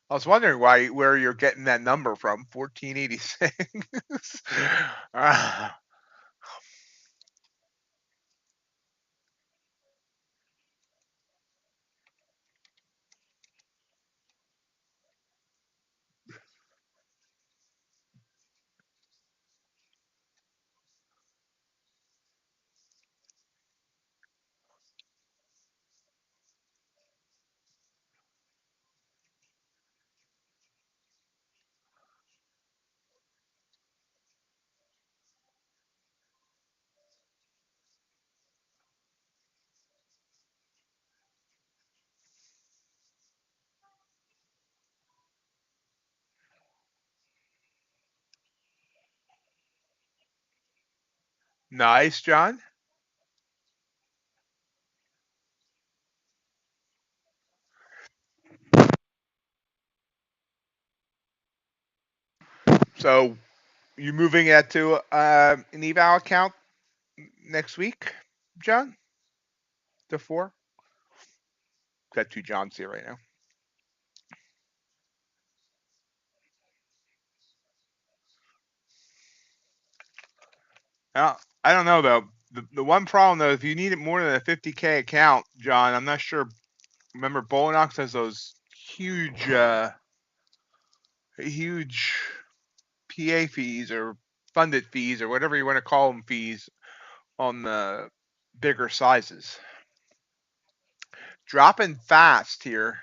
I was wondering where you're getting that number from, 1486. Nice, John. So you moving that to an Eval account next week, John? To 4? Got 2 Johns here right now. I don't know though. The one problem though, if you need it more than a 50K account, John, I'm not sure. Remember, Bulenox has those huge PA fees or funded fees or whatever you want to call them fees on the bigger sizes. Dropping fast here.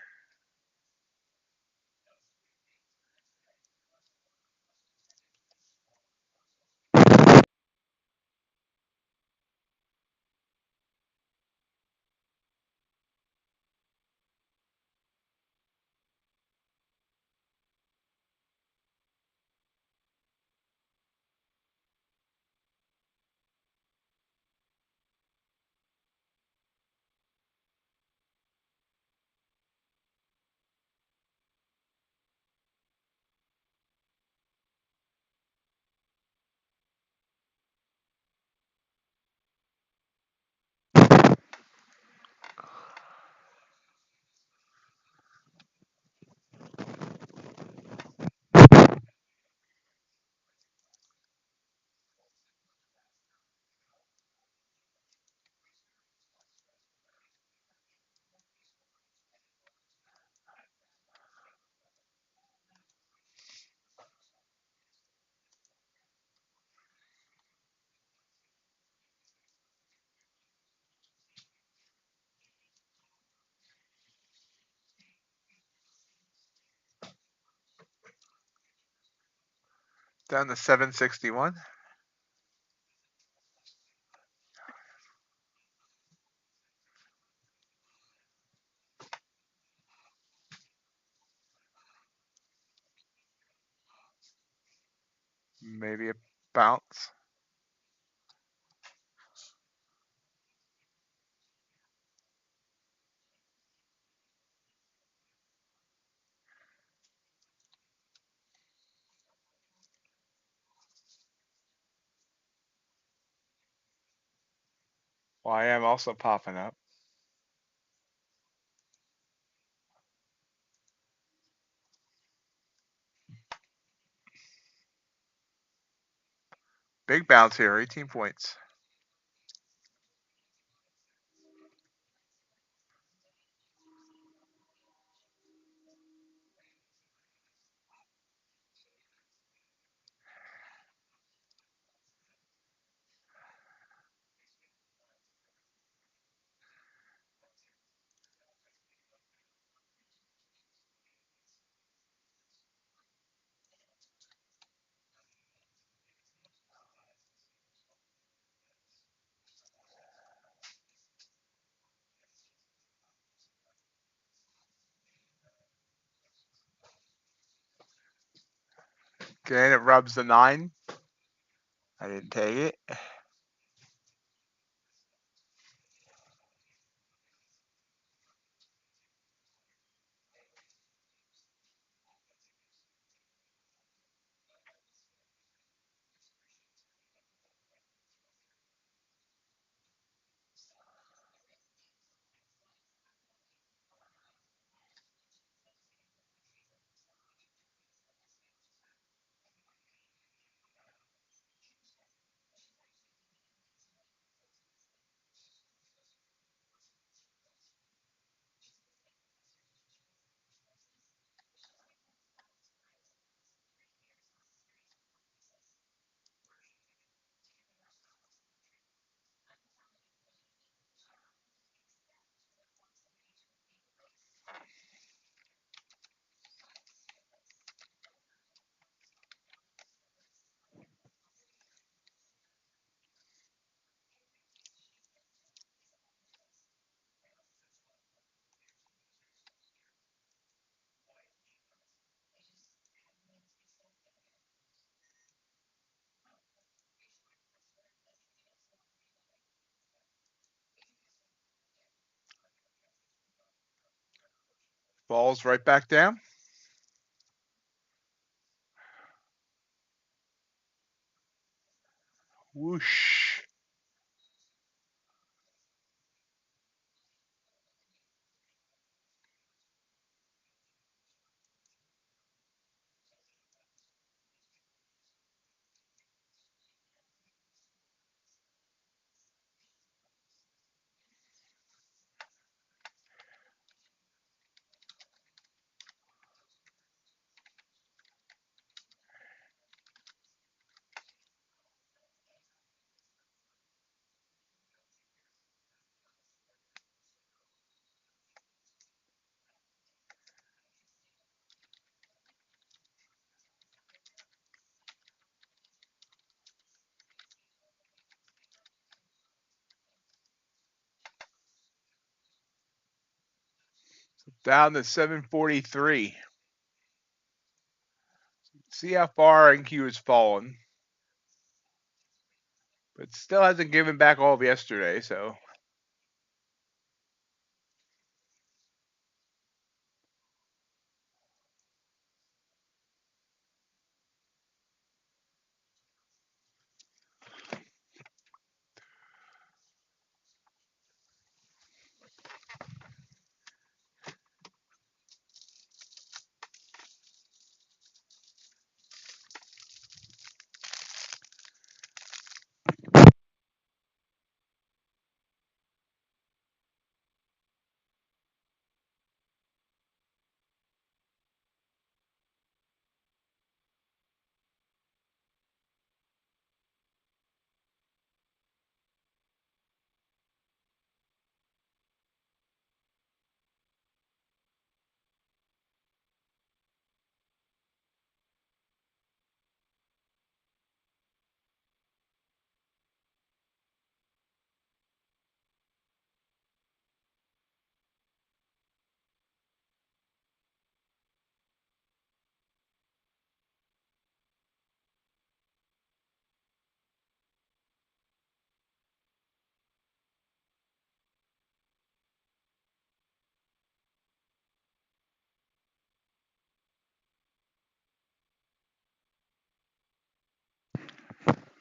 Down to 761. Maybe a bounce. Well, I am also popping up. Big bounce here, 18 points. Okay, it rubs the 9. I didn't take it. Falls right back down. Whoosh. Down to 743. See how far NQ has fallen. But still hasn't given back all of yesterday, so.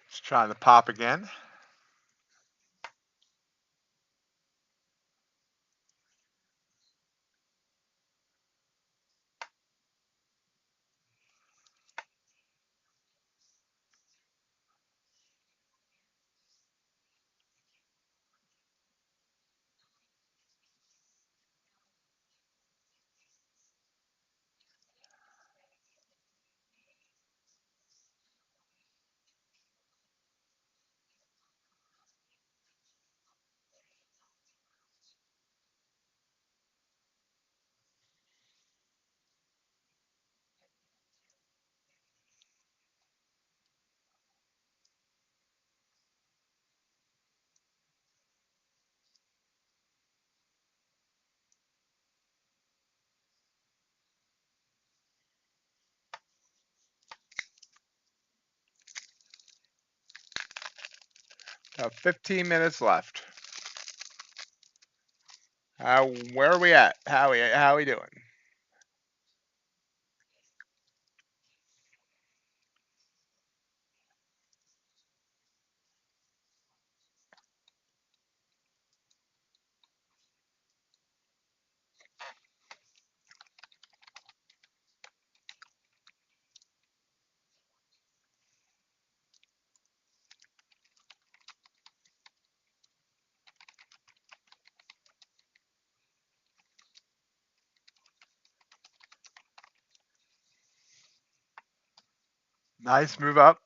Just trying to pop again. About 15 minutes left. Where are we at? How are we doing? Nice move up.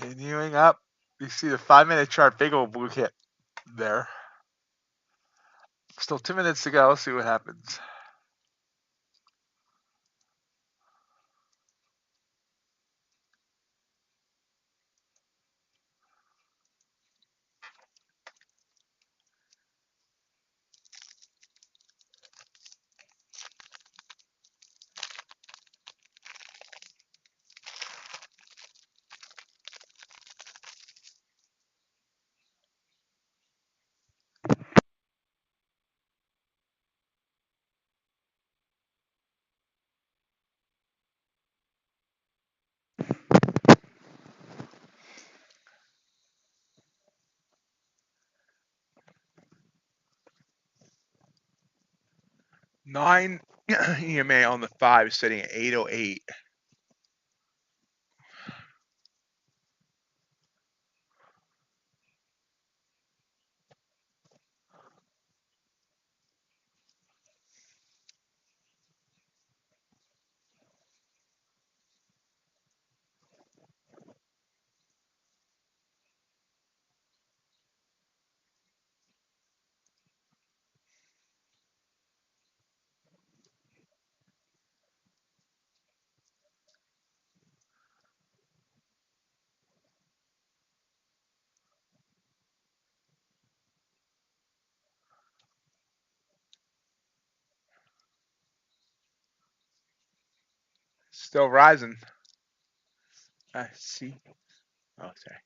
Continuing up. You see the 5-minute chart, big old blue hit there. Still 2 minutes to go. See what happens. 9 EMA on the 5 sitting at 808. Still rising. See. Oh, sorry.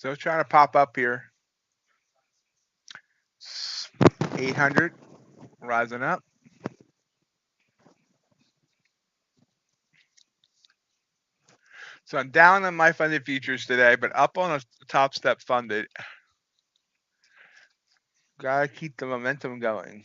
Still trying to pop up here. 800 rising up. So I'm down on my funded futures today, but up on a Topstep funded. Gotta keep the momentum going.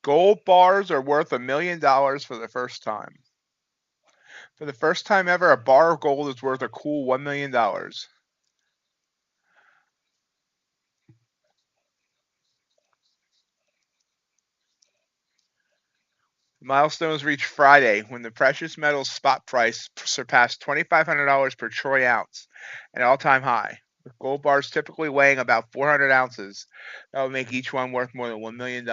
Gold bars are worth $1 million for the first time. For the first time ever, a bar of gold is worth a cool $1 million. Milestone was reached Friday when the precious metals spot price surpassed $2,500 per troy ounce, an all-time high. With gold bars typically weighing about 400 ounces, that would make each one worth more than $1 million.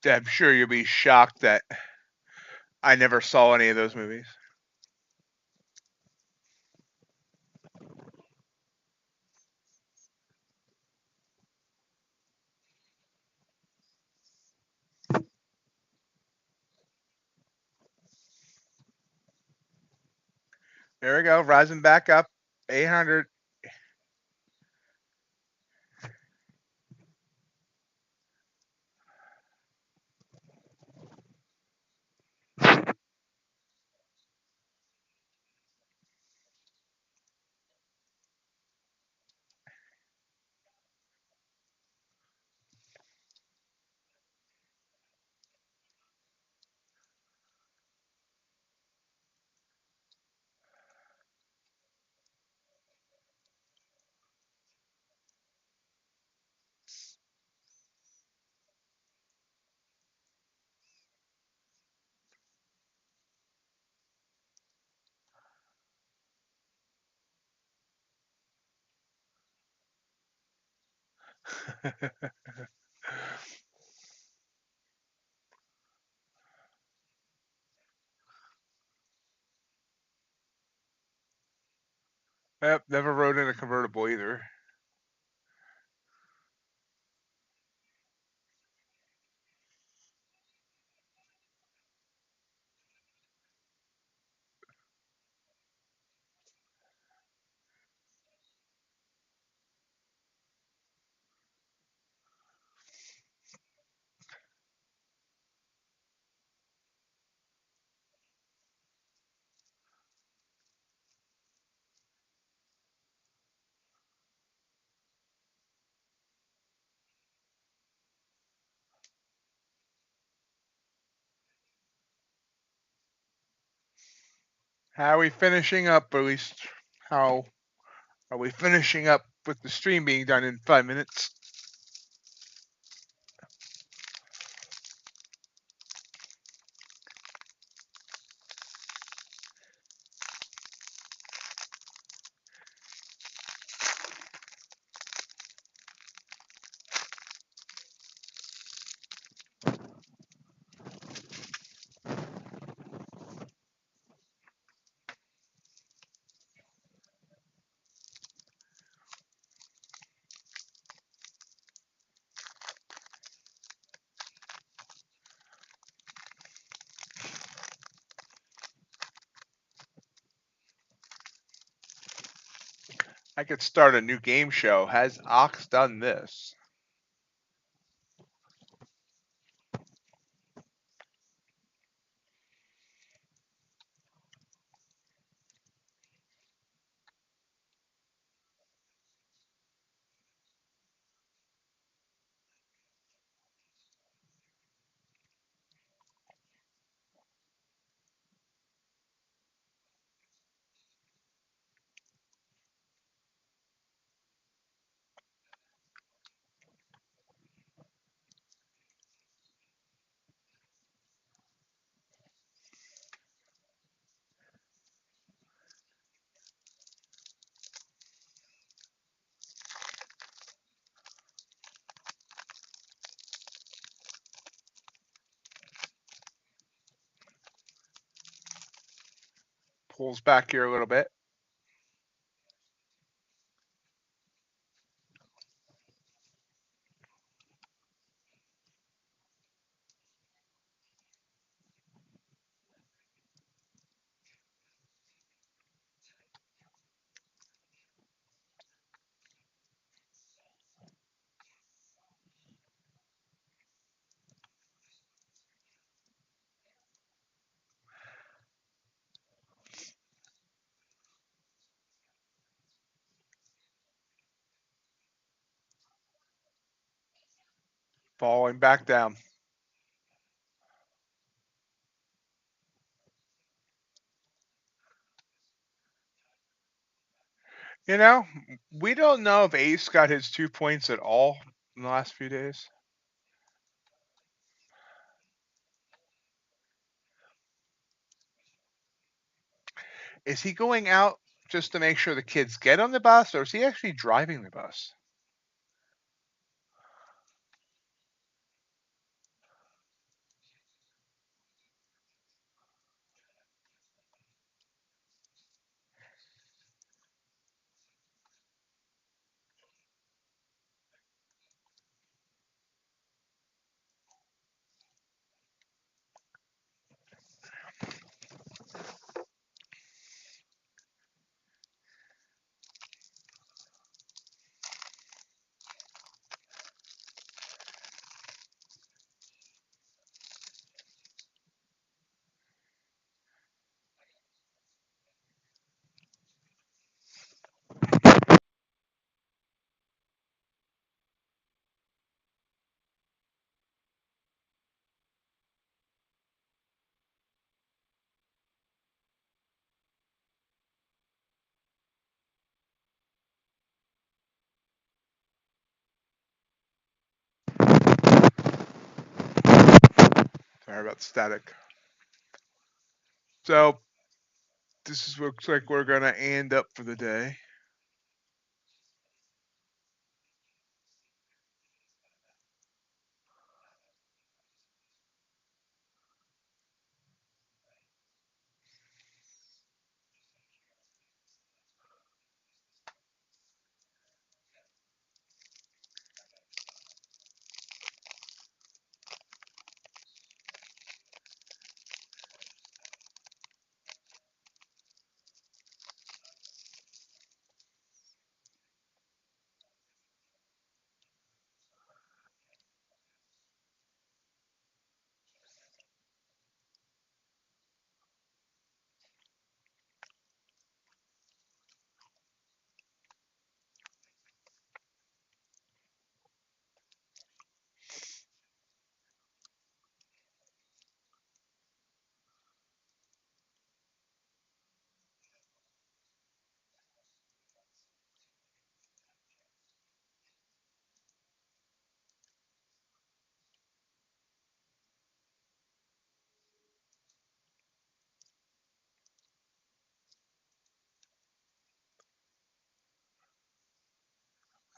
I'm sure you'll be shocked that I never saw any of those movies. There we go, rising back up, 800. Yep, never rode in a convertible either. How are we finishing up, or at least how are we finishing up with the stream being done in 5 minutes? I could start a new game show. Has Ox done this? Pulls back here a little bit. Falling back down. You know, we don't know if Ace got his 2 points at all in the last few days. Is he going out just to make sure the kids get on the bus, or is he actually driving the bus? Sorry about the static. So this looks like we're gonna end up for the day.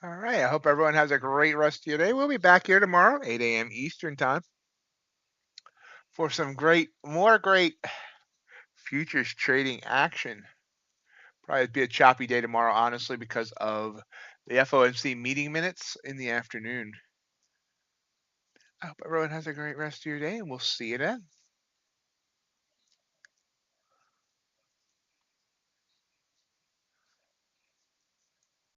All right. I hope everyone has a great rest of your day. We'll be back here tomorrow, 8 a.m. Eastern time, for some more great futures trading action. Probably be a choppy day tomorrow, honestly, because of the FOMC meeting minutes in the afternoon. I hope everyone has a great rest of your day, and we'll see you then.